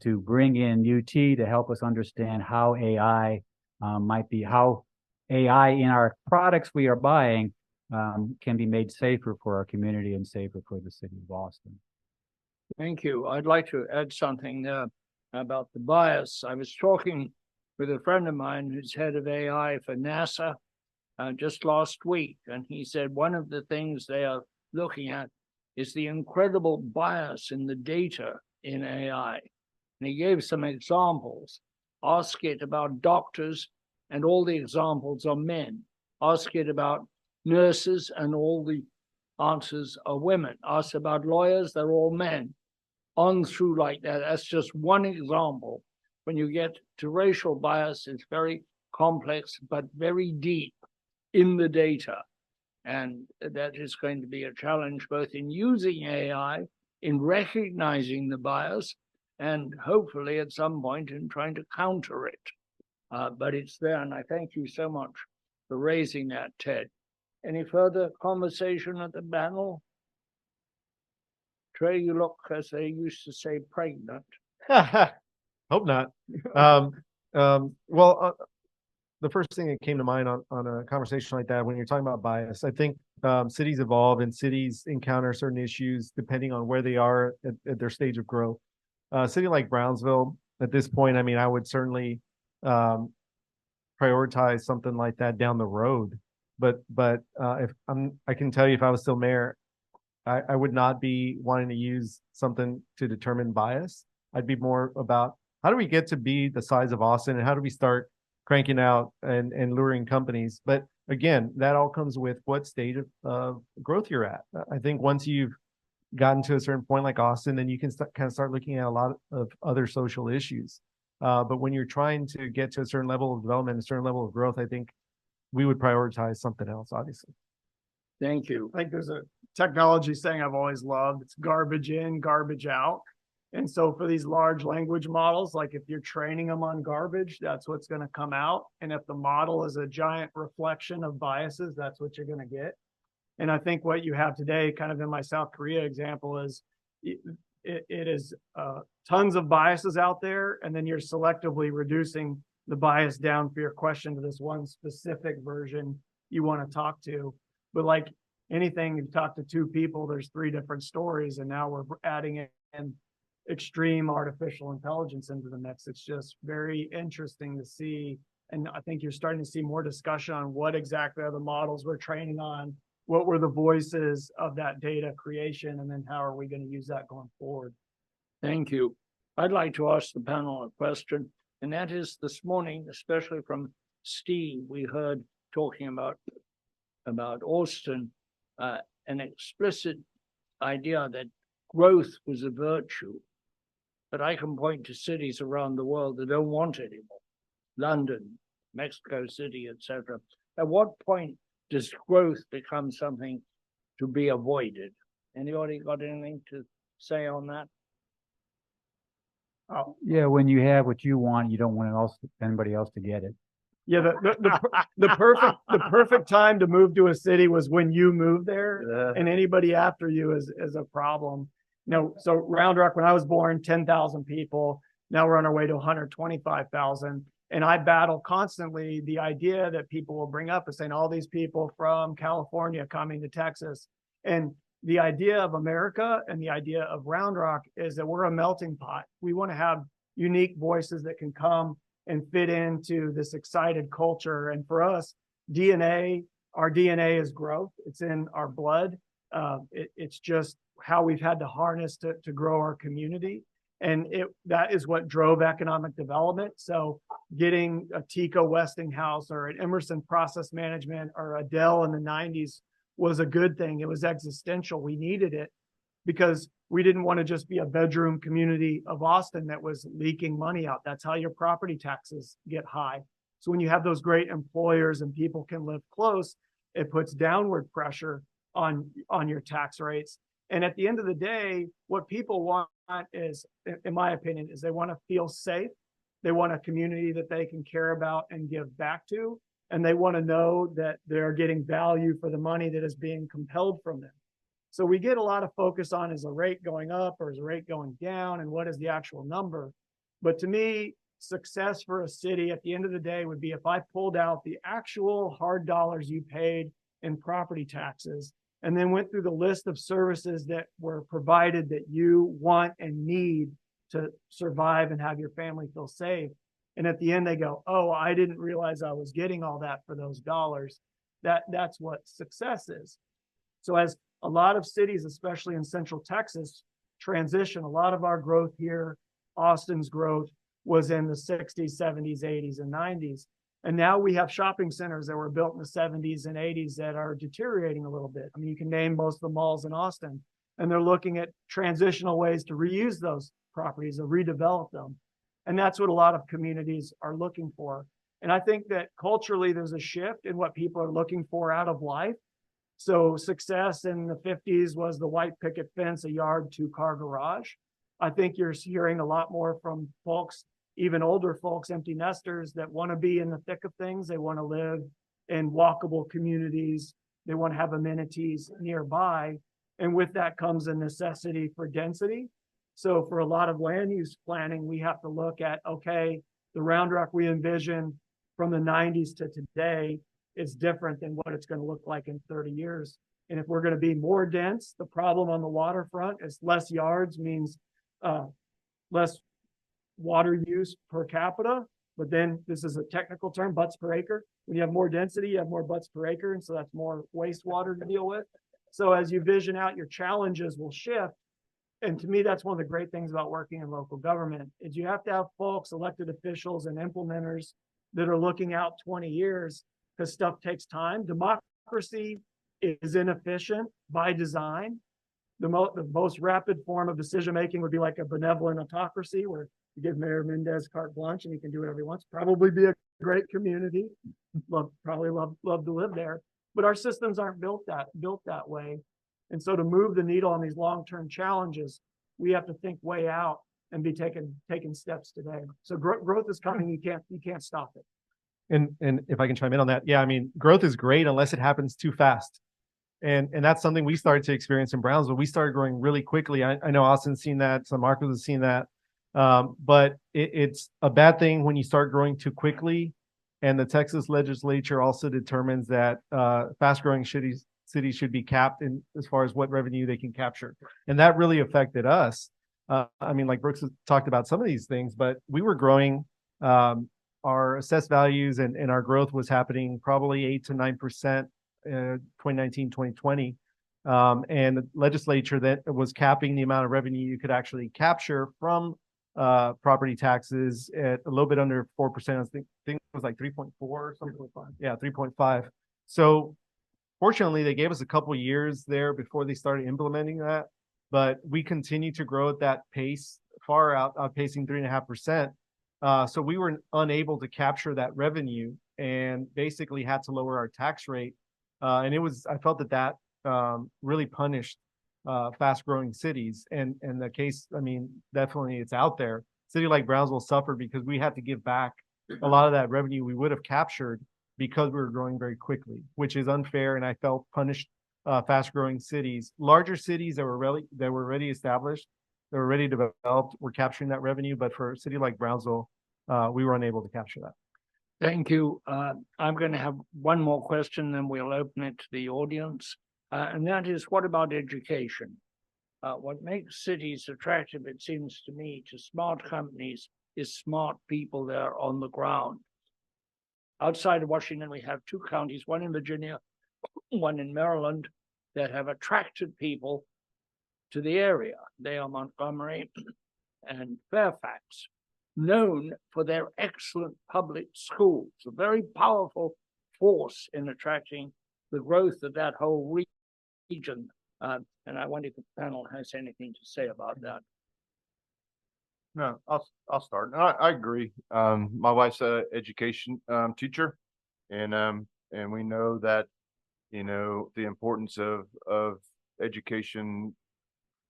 S2: to bring in UT to help us understand how AI how AI in our products we are buying can be made safer for our community and safer for the city of Austin.
S1: Thank you. I'd like to add something there about the bias. I was talking with a friend of mine who's head of AI for NASA just last week, and he said one of the things they are looking at is the incredible bias in the data in AI. And he gave some examples. Ask it about doctors, and all the examples are men. Ask it about nurses, and all the answers are women. Ask about lawyers, they're all men. On through like that. That's just one example. When you get to racial bias, it's very complex, but very deep in the data. And that is going to be a challenge both in using AI, in recognizing the bias, and hopefully at some point in trying to counter it. But it's there, and I thank you so much for raising that, Ted. Any further conversation at the panel? Trey, you look, as they used to say, pregnant.
S3: Hope not. Well, the first thing that came to mind on a conversation like that, when you're talking about bias, I think cities evolve and cities encounter certain issues depending on where they are at their stage of growth. A city like Brownsville, at this point, I mean, I would certainly prioritize something like that down the road. But I can tell you, if I was still mayor, I would not be wanting to use something to determine bias. I'd be more about how do we get to be the size of Austin, and how do we start cranking out and luring companies. But again, that all comes with what state of growth you're at. I think once you've gotten to a certain point like Austin, then you can kind of start looking at a lot of other social issues. But when you're trying to get to a certain level of development, a certain level of growth, I think we would prioritize something else, obviously.
S1: Thank you.
S5: I think there's a technology saying I've always loved. It's garbage in, garbage out. And so for these large language models, like if you're training them on garbage, that's what's going to come out. And if the model is a giant reflection of biases, that's what you're going to get. And I think what you have today, kind of in my South Korea example, is it is tons of biases out there, and then you're selectively reducing the bias down for your question to this one specific version you want to talk to. But like anything, you talk to two people, there's three different stories, and now we're adding in extreme artificial intelligence into the mix. It's just very interesting to see. And I think you're starting to see more discussion on what exactly are the models we're training on, what were the voices of that data creation, and then how are we going to use that going forward?
S1: Thank you. I'd like to ask the panel a question, and that is this morning, especially from Steve, we heard talking about Austin, an explicit idea that growth was a virtue. But I can point to cities around the world that don't want it anymore. London, Mexico City, etc. At what point does growth become something to be avoided? Anybody got anything to say on that?
S2: Oh, yeah, when you have what you want, you don't want anybody else to get it.
S5: Yeah, the perfect time to move to a city was when you moved there, and anybody after you is a problem. So Round Rock, when I was born, 10,000 people. Now we're on our way to 125,000. And I battle constantly the idea that people will bring up is saying all these people from California coming to Texas. And the idea of America and the idea of Round Rock is that we're a melting pot. We want to have unique voices that can come and fit into this excited culture. And for us, our DNA is growth. It's in our blood. It's just how we've had to harness to grow our community. And that is what drove economic development. So getting a Tico Westinghouse or an Emerson Process Management or a Dell in the 90s was a good thing. It was existential. We needed it because we didn't want to just be a bedroom community of Austin that was leaking money out. That's how your property taxes get high. So when you have those great employers and people can live close, it puts downward pressure on your tax rates. And at the end of the day, what people want is, in my opinion, is they want to feel safe. They want a community that they can care about and give back to. And they want to know that they're getting value for the money that is being compelled from them. So we get a lot of focus on, is a rate going up or is a rate going down, and what is the actual number? But to me, success for a city at the end of the day would be if I pulled out the actual hard dollars you paid in property taxes and then went through the list of services that were provided that you want and need to survive and have your family feel safe. And at the end, they go, oh, I didn't realize I was getting all that for those dollars. That's what success is. So as a lot of cities, especially in Central Texas, transition, a lot of our growth here, Austin's growth was in the 60s, 70s, 80s, and 90s. And now we have shopping centers that were built in the 70s and 80s that are deteriorating a little bit. I mean, you can name most of the malls in Austin, and they're looking at transitional ways to reuse those properties or redevelop them. And that's what a lot of communities are looking for. And I think that culturally, there's a shift in what people are looking for out of life. So success in the 50s was the white picket fence, a yard, 2-car garage. I think you're hearing a lot more from folks, even older folks, empty nesters, that want to be in the thick of things. They want to live in walkable communities. They want to have amenities nearby. And with that comes a necessity for density. So for a lot of land use planning, we have to look at, okay, the Round Rock we envision from the 90s to today is different than what it's going to look like in 30 years. And if we're going to be more dense, the problem on the waterfront is less yards means less water use per capita. But then this is a technical term, butts per acre. When you have more density, you have more butts per acre. And so that's more wastewater to deal with. So as you vision out, your challenges will shift. And to me, that's one of the great things about working in local government is you have to have folks, elected officials and implementers that are looking out 20 years because stuff takes time. Democracy is inefficient by design. The most rapid form of decision-making would be like a benevolent autocracy where you give Mayor Mendez carte blanche and he can do whatever he wants. Probably be a great community. Probably love to live there. But our systems aren't built that way. And so to move the needle on these long-term challenges, we have to think way out and be taking steps today. So growth is coming. You can't stop it.
S3: And if I can chime in on that, yeah, I mean, growth is great unless it happens too fast. And that's something we started to experience in Brownsville. We started growing really quickly. I know Austin's seen that, some Marcos has seen that. But it's a bad thing when you start growing too quickly. And the Texas legislature also determines that fast growing cities should be capped in as far as what revenue they can capture. And that really affected us. I mean, like Brooks has talked about some of these things, but we were growing. Our assessed values and our growth was happening probably 8 to 9%, 2019, 2020. And the legislature that was capping the amount of revenue you could actually capture from property taxes at a little bit under 4%. I think it was like 3.4 or something. 3.5. Yeah, 3.5. So fortunately, they gave us a couple years there before they started implementing that. But we continue to grow at that pace, far outpacing 3.5%. So we were unable to capture that revenue and basically had to lower our tax rate. And I felt that really punished fast growing cities. And the case, I mean, definitely it's out there. City like Brownsville suffered because we had to give back a lot of that revenue we would have captured because we were growing very quickly, which is unfair. And I felt punished fast growing cities. Larger cities that were already established, that were ready to develop, were capturing that revenue. But for a city like Brownsville, we were unable to capture that.
S1: Thank you. I'm going to have one more question, then we'll open it to the audience. And that is, what about education? What makes cities attractive, it seems to me, to smart companies is smart people there on the ground. Outside of Washington, we have 2 counties, one in Virginia, one in Maryland, that have attracted people to the area. They are Montgomery and Fairfax, known for their excellent public schools, a very powerful force in attracting the growth of that whole region. And I wonder if the panel has anything to say about that.
S4: No, I'll start. I agree. My wife's a education teacher, and we know that, you know, the importance of education,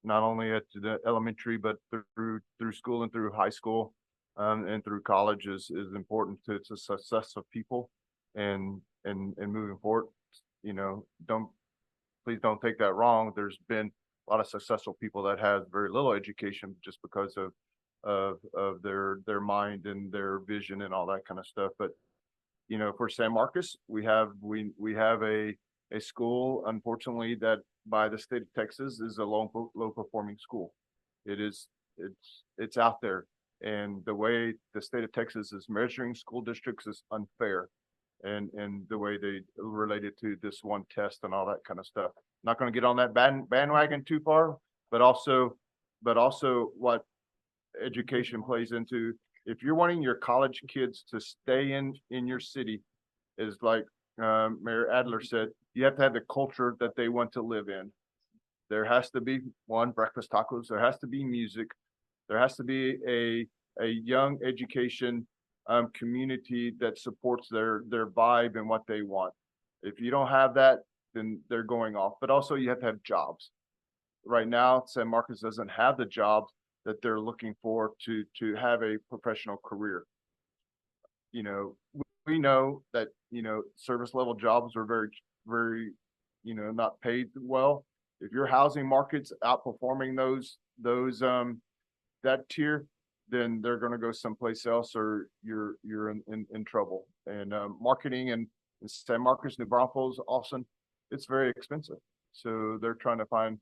S4: not only at the elementary, but through school and through high school, and through college is important to the success of people and moving forward. You know, please don't take that wrong. There's been a lot of successful people that have very little education just because of their mind and their vision and all that kind of stuff. But, you know, for San Marcos, we have a school, unfortunately, that by the state of Texas is a low performing school. It's out there. And the way the state of Texas is measuring school districts is unfair. And the way they related to this one test and all that kind of stuff. Not going to get on that bandwagon too far, but also what education plays into. If you're wanting your college kids to stay in your city, is like Mayor Adler said, you have to have the culture that they want to live in. There has to be breakfast tacos. There has to be music. There has to be a young education community that supports their vibe and what they want. If you don't have that, then they're going off. But also you have to have jobs. Right now, San Marcos doesn't have the jobs that they're looking for to have a professional career. You know, we know that, you know, service level jobs are very, very, you know, not paid well. If your housing market's outperforming that tier, then they're going to go someplace else, or you're in trouble. And marketing in San Marcos, New Braunfels, Austin, it's very expensive. So they're trying to find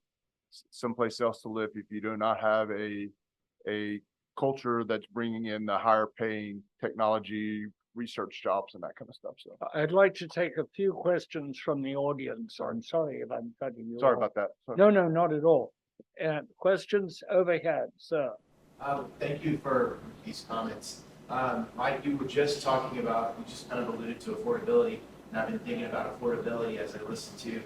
S4: someplace else to live if you do not have a culture that's bringing in the higher paying technology, research jobs and that kind of stuff. So
S1: I'd like to take a few questions from the audience. I'm sorry if I'm cutting you
S4: sorry
S1: off.
S4: about that.
S1: No, not at all. Questions overhead, sir.
S6: Thank you for these comments. Mike, you were just talking about, you just kind of alluded to affordability, and I've been thinking about affordability as I listen to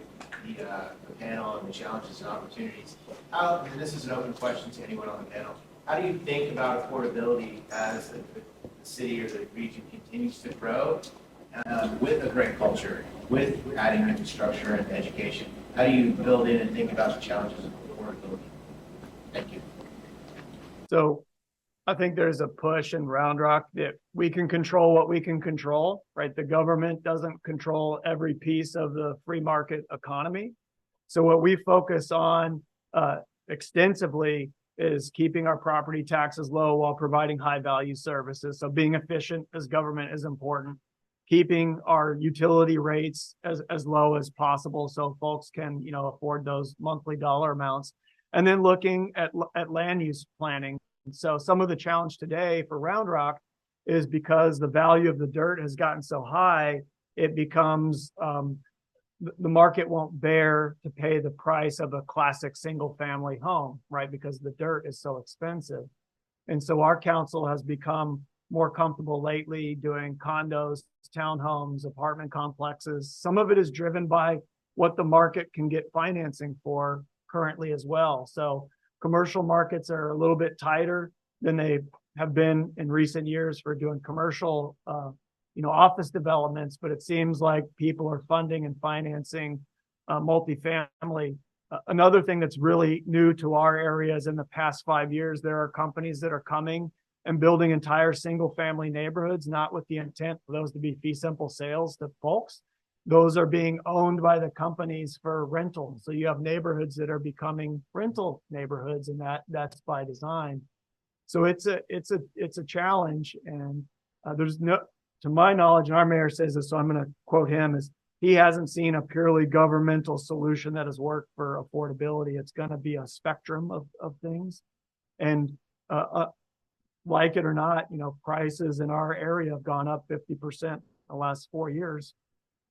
S6: the panel and the challenges and opportunities. And this is an open question to anyone on the panel. How do you think about affordability as the city or the region continues to grow with a great culture, with adding infrastructure and education? How do you build in and think about the challenges of affordability? Thank you.
S5: So I think there's a push in Round Rock that we can control what we can control, right? The government doesn't control every piece of the free market economy. So what we focus on extensively is keeping our property taxes low while providing high value services. So being efficient as government is important. Keeping our utility rates as low as possible so folks can, afford those monthly dollar amounts. And then looking at land use planning. So some of the challenge today for Round Rock is because the value of the dirt has gotten so high, it becomes the market won't bear to pay the price of a classic single family home, right? Because the dirt is so expensive. And so our council has become more comfortable lately doing condos, townhomes, apartment complexes. Some of it is driven by what the market can get financing for currently as well. So commercial markets are a little bit tighter than they have been in recent years for doing commercial office developments, but it seems like people are funding and financing multifamily. Another thing that's really new to our area is in the past 5 years, there are companies that are coming and building entire single family neighborhoods, not with the intent for those to be fee simple sales to folks. Those are being owned by the companies for rental. So you have neighborhoods that are becoming rental neighborhoods, and that's by design. So it's a challenge, and there's no, to my knowledge, and our mayor says this, so I'm going to quote him, is he hasn't seen a purely governmental solution that has worked for affordability. It's going to be a spectrum of things. And like it or not, prices in our area have gone up 50% the last 4 years.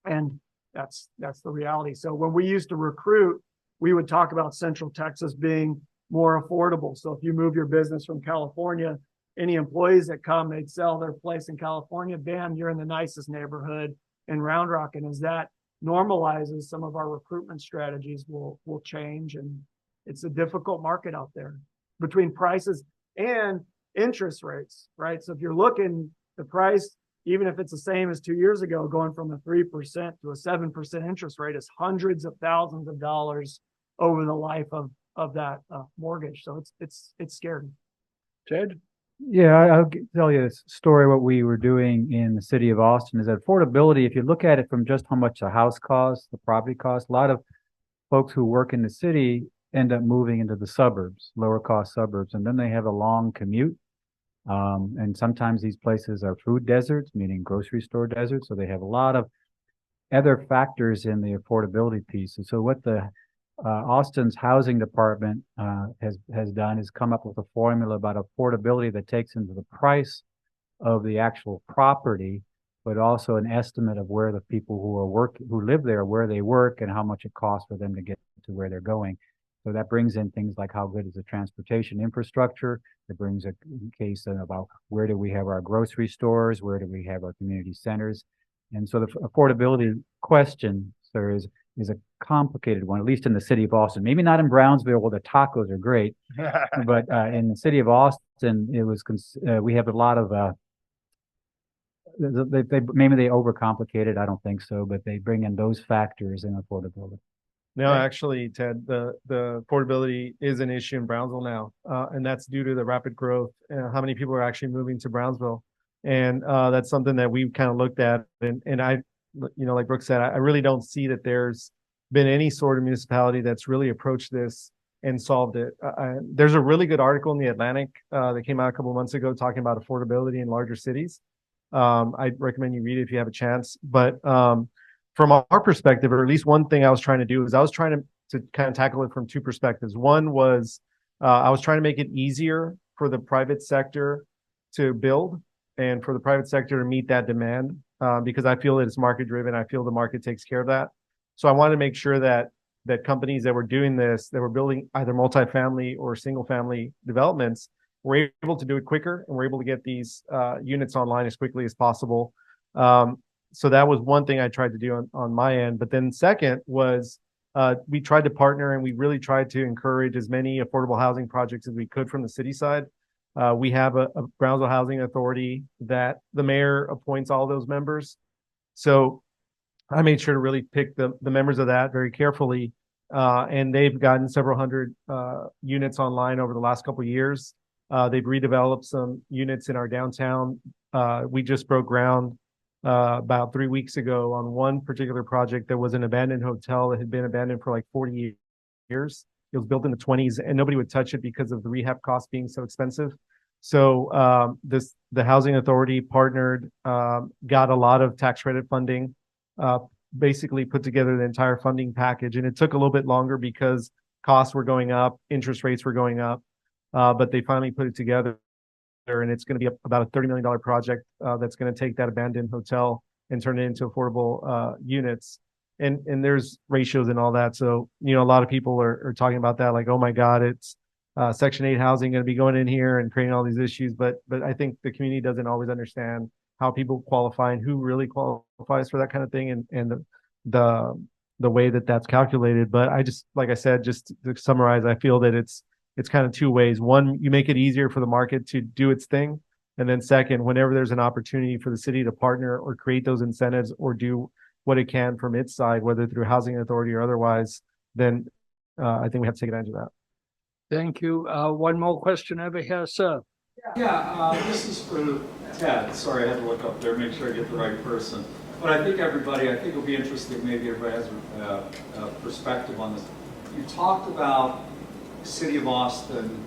S5: And that's the reality. So when we used to recruit, we would talk about Central Texas being more affordable. So if you move your business from California, any employees that come, they'd sell their place in California, bam, you're in the nicest neighborhood in Round Rock. And as that normalizes, some of our recruitment strategies will change. And it's a difficult market out there between prices and interest rates, right? So if you're looking, the price, even if it's the same as 2 years ago, going from a 3% to a 7% interest rate is hundreds of thousands of dollars over the life of that mortgage. So it's scary.
S1: Ted?
S2: Yeah, I'll tell you a story. What we were doing in the city of Austin is that affordability, if you look at it from just how much the house costs, the property costs, a lot of folks who work in the city end up moving into the suburbs, lower cost suburbs, and then they have a long commute. And sometimes these places are food deserts, meaning grocery store deserts. So they have a lot of other factors in the affordability piece. And so what the Austin's housing department has done is come up with a formula about affordability that takes into the price of the actual property, but also an estimate of where the people who live there, where they work, and how much it costs for them to get to where they're going. So that brings in things like how good is the transportation infrastructure. It brings a case about where do we have our grocery stores, where do we have our community centers. And so the affordability question, sir, is a complicated one, at least in the city of Austin. Maybe not in Brownsville where the tacos are great, but in the city of Austin, it was we have a lot of maybe they overcomplicate it. I don't think so, but they bring in those factors in affordability.
S3: No, actually, Ted, the affordability is an issue in Brownsville now, and that's due to the rapid growth, how many people are actually moving to Brownsville. And that's something that we've kind of looked at. And I, like Brooke said, I really don't see that there's been any sort of municipality that's really approached this and solved it. There's a really good article in the Atlantic that came out a couple of months ago talking about affordability in larger cities. I'd recommend you read it if you have a chance. But from our perspective, or at least one thing I was trying to do is I was trying to kind of tackle it from two perspectives. One was I was trying to make it easier for the private sector to build and for the private sector to meet that demand because I feel that it's market driven. I feel the market takes care of that. So I wanted to make sure that companies that were doing this, that were building either multifamily or single family developments, were able to do it quicker and were able to get these units online as quickly as possible. So that was one thing I tried to do on my end. But then second was we tried to partner and we really tried to encourage as many affordable housing projects as we could from the city side. We have a Brownsville Housing Authority that the mayor appoints all those members. So I made sure to really pick the members of that very carefully. And they've gotten several hundred units online over the last couple of years. They've redeveloped some units in our downtown. We just broke ground about 3 weeks ago on one particular project that was an abandoned hotel that had been abandoned for like 40 years. It was built in the 20s and nobody would touch it because of the rehab costs being so expensive. So the housing authority partnered, got a lot of tax credit funding, basically put together the entire funding package. And it took a little bit longer because costs were going up, interest rates were going up, but they finally put it together. And it's going to be about a $30 million project that's going to take that abandoned hotel and turn it into affordable units. And there's ratios and all that. So, you know, a lot of people are talking about that, like, oh my God, it's Section 8 housing going to be going in here and creating all these issues. But I think the community doesn't always understand how people qualify and who really qualifies for that kind of thing, and the way that that's calculated. But I just, like I said, just to summarize, I feel that it's kind of two ways. One, you make it easier for the market to do its thing. And then second, whenever there's an opportunity for the city to partner or create those incentives or do what it can from its side, whether through housing authority or otherwise, then I think we have to take advantage of that.
S1: Thank you. One more question over here, sir.
S7: Yeah, this is for Ted. Sorry, I had to look up there, make sure I get the right person. But I think it'll be interesting, maybe everybody has a perspective on this. You talked about City of Austin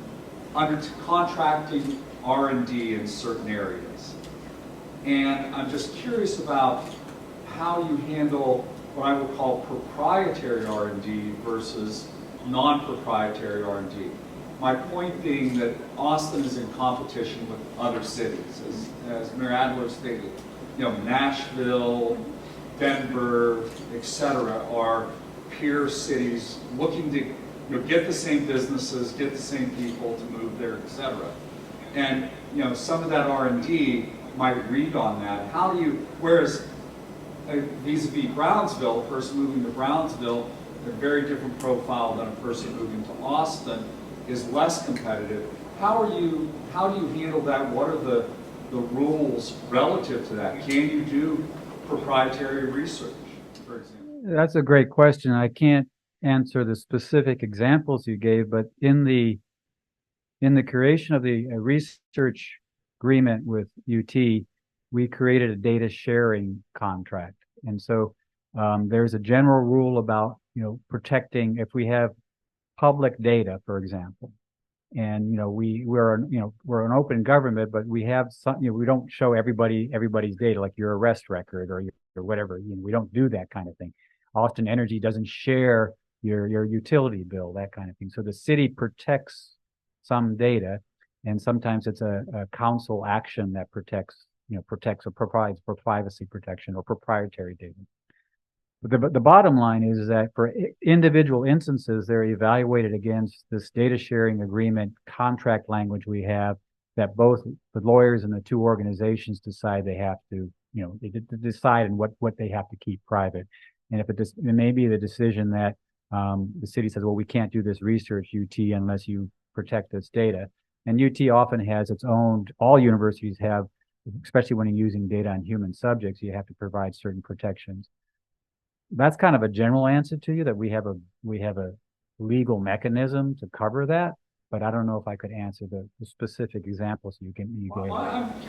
S7: under contracting R&D in certain areas. And I'm just curious about how you handle what I would call proprietary R&D versus non-proprietary R&D. My point being that Austin is in competition with other cities, as Mayor Adler stated. You know, Nashville, Denver, etc., are peer cities looking to get the same businesses, get the same people to move there, etc. And some of that R&D might read on that. How do you, whereas vis-a-vis Brownsville, a person moving to Brownsville, a very different profile than a person moving to Austin, is less competitive. How do you handle that? What are the rules relative to that? Can you do proprietary research, for example?
S2: That's a great question. I can't answer the specific examples you gave, but in the creation of the research agreement with UT, we created a data sharing contract. And so there's a general rule about protecting, if we have public data, for example, and we're an open government, but we have some, we don't show everybody's data, like your arrest record or whatever. We don't do that kind of thing. Austin Energy doesn't share your utility bill, that kind of thing. So the city protects some data, and sometimes it's a council action that protects or provides for privacy protection or proprietary data. But the bottom line is that for individual instances, they're evaluated against this data sharing agreement contract language we have, that both the lawyers and the two organizations decide they have to, they decide on what they have to keep private. And if it may be the decision that the city says, well, we can't do this research, UT, unless you protect this data. And UT often has its own, all universities have, especially when you're using data on human subjects, you have to provide certain protections. That's kind of a general answer to you, that we have a legal mechanism to cover that, but I don't know if I could answer the specific examples you gave.
S7: Well,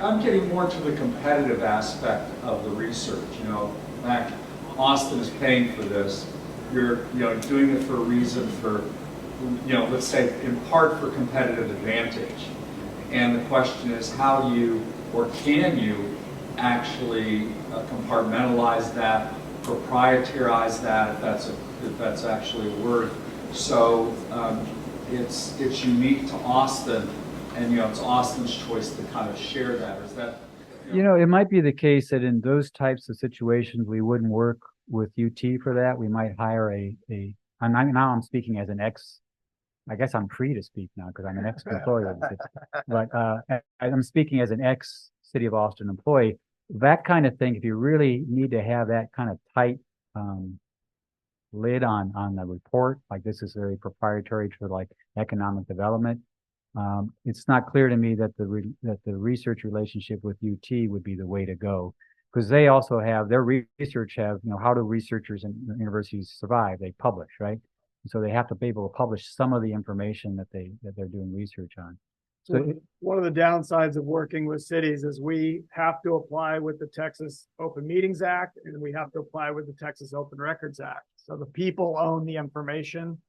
S7: I'm getting more to the competitive aspect of the research. In fact, Austin is paying for this. You're doing it for a reason, for let's say in part for competitive advantage. And the question is, how do you, or can you actually compartmentalize that, proprietarize that, if that's actually a word. So it's unique to Austin, and it's Austin's choice to kind of share that. Is that
S2: it might be the case that in those types of situations we wouldn't work with UT for that. We might hire now I'm speaking as an I guess I'm free to speak now because I'm an ex-employee of the city. But I'm speaking as an ex-City of Austin employee. That kind of thing, if you really need to have that kind of tight lid on the report, like this is very proprietary to like economic development, it's not clear to me that the research relationship with UT would be the way to go, because they also have their research how do researchers and universities survive? They publish, right? And so they have to be able to publish some of the information that they're doing research on. So it-
S5: One of the downsides of working with cities is we have to apply with the Texas Open Meetings Act and we have to apply with the Texas Open Records Act. So the people own the information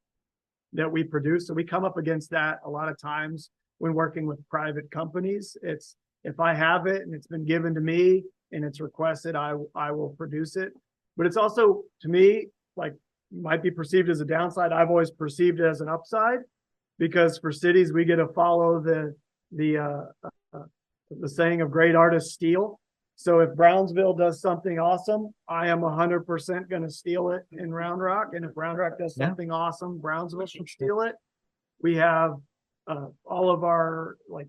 S5: that we produce. So we come up against that a lot of times when working with private companies. It's, if I have it and it's been given to me and it's requested, I will produce it. But it's also, to me, like, might be perceived as a downside. I've always perceived it as an upside, because for cities, we get to follow the saying of great artists steal. So if Brownsville does something awesome, I am 100% going to steal it in Round Rock. And if Round Rock does something awesome, Brownsville should steal it. We have all of our like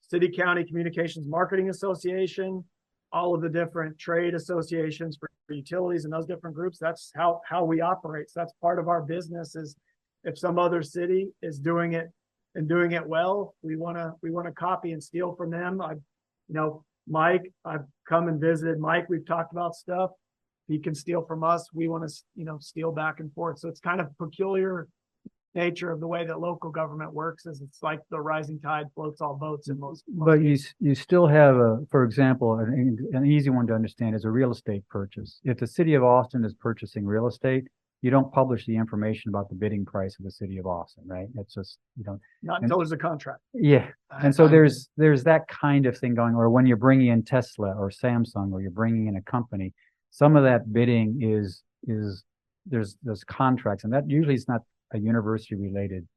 S5: city county communications marketing association, all of the different trade associations for utilities and those different groups. That's how we operate. So that's part of our business. Is if some other city is doing it and doing it well, we want to copy and steal from them. Mike, I've come and visited Mike. We've talked about stuff. He can steal from us. We want to, steal back and forth. So it's kind of peculiar nature of the way that local government works, is it's like the rising tide floats all boats in most.
S2: But you still have for example, an easy one to understand is a real estate purchase. If the city of Austin is purchasing real estate, you don't publish the information about the bidding price of the city of Austin, right? It's just,
S5: Not until there's a contract.
S2: Yeah. And so there's that kind of thing going, or when you're bringing in Tesla or Samsung, or you're bringing in a company, some of that bidding is there's contracts, and that usually is not a university related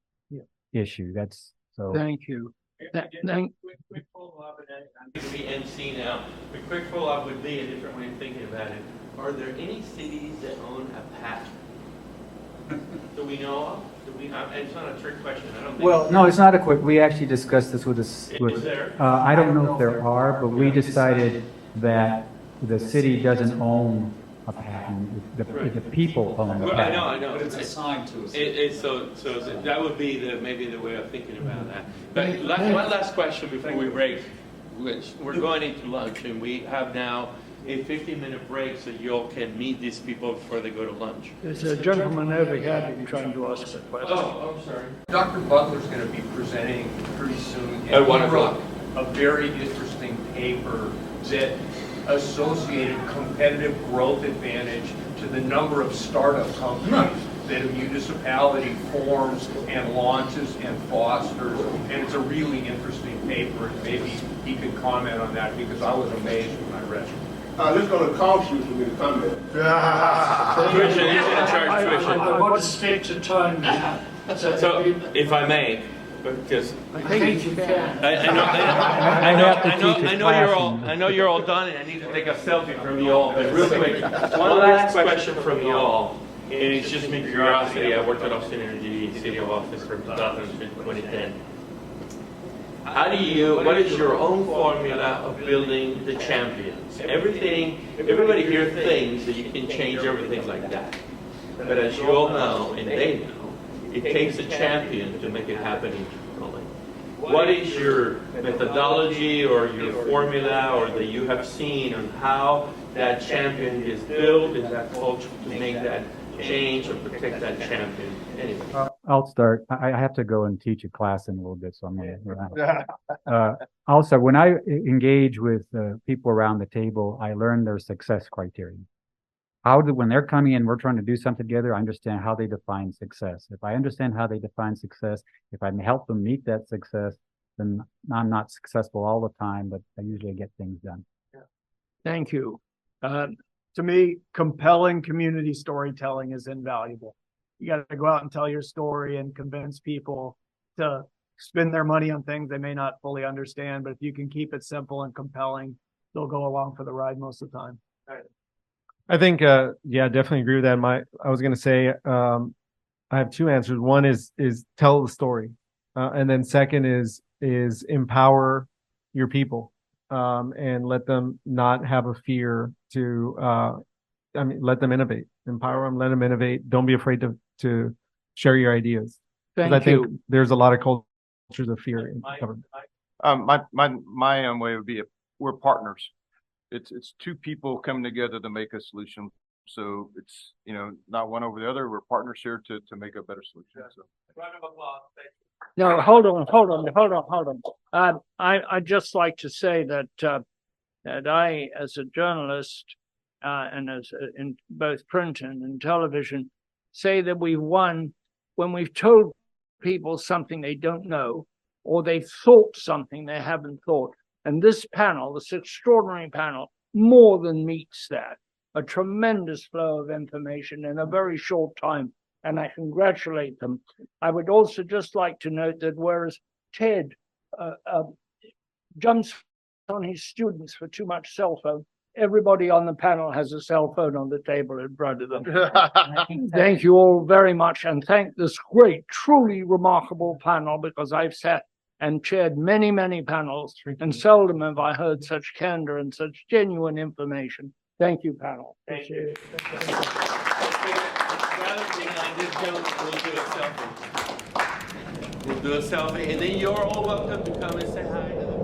S2: issue. That's so.
S1: Thank you.
S8: Quick follow-up, and I'm going to be NC now. The quick follow-up would be a different way of thinking about it. Are there any cities that own a patent? Do we know of? It's not a trick question. I don't think.
S2: Well, no, it's not a quick. We actually discussed this with this.
S8: Is there?
S2: I don't know if there are, but we decided that the city doesn't own a patent. The people own the
S8: Well,
S2: patent.
S8: I know.
S7: But it's assigned to us.
S8: So that would be maybe the way of thinking about that. But one last question before we break, which we're going into lunch, and we have now a 15-minute break so you all can meet these people before they go to lunch.
S1: There's a gentleman over here trying to ask a question.
S8: Oh, I'm sorry.
S9: Dr. Butler's going to be presenting pretty soon.
S8: At 1 o'clock.
S9: A very interesting paper that associated competitive growth advantage to the number of startup companies that a municipality forms and launches and fosters. And it's a really interesting paper, and maybe he could comment on that, because I was amazed when I read it.
S10: It's going to cost you for me to come here.
S8: Tuition, he's going to charge tuition.
S1: I want to stick to time now.
S8: So, if I may, because
S1: I think you can.
S8: I know you're all done, and I need to take a selfie from you all. But real quick, one last question from you all, and it's just me curiosity. I worked at Austin Energy, City of Austin, from 2000 to 2010. What is your own formula of building the champions? Everybody here thinks that you can change everything like that. But as you all know, and they know, it takes a champion to make it happen internally. What is your methodology or your formula, or that you have seen on how that champion is built in that culture to make that change or protect that champion? Anyway.
S2: I'll start. I have to go and teach a class in a little bit, so I'm going to. I'll start. When I engage with people around the table, I learn their success criteria. When they're coming in, we're trying to do something together, I understand how they define success. If I understand how they define success, if I can help them meet that success, then I'm not successful all the time, but I usually get things done.
S1: Thank you.
S5: To me, compelling community storytelling is invaluable. You got to go out and tell your story and convince people to spend their money on things they may not fully understand. But if you can keep it simple and compelling, they'll go along for the ride most of the time.
S3: I think, definitely agree with that. I was going to say, I have two answers. One is tell the story. And then second is empower your people, and let them not have a fear to, let them innovate, empower them, let them innovate. Don't be afraid to share your ideas.
S1: Thank
S3: think
S1: you.
S3: there's a lot of cultures of fear in government.
S4: My own way would be we're partners. It's two people coming together to make a solution. So it's, not one over the other. We're partners here to make a better solution. So.
S8: Round of applause. Thank you.
S1: No, hold on. I'd just like to say that, that I, as a journalist, and as in both print and in television, say that we've won when we've told people something they don't know, or they've thought something they haven't thought. And this panel, this extraordinary panel, more than meets that. A tremendous flow of information in a very short time, and I congratulate them. I would also just like to note that whereas Ted jumps on his students for too much cell phone, everybody on the panel has a cell phone on the table in front of them. Thank you all very much, and thank this great, truly remarkable panel, because I've sat and chaired many, many panels, and seldom have I heard such candor and such genuine information. Thank you, panel.
S8: Thank you. We'll do a selfie, and then you're all welcome to come and say hi to the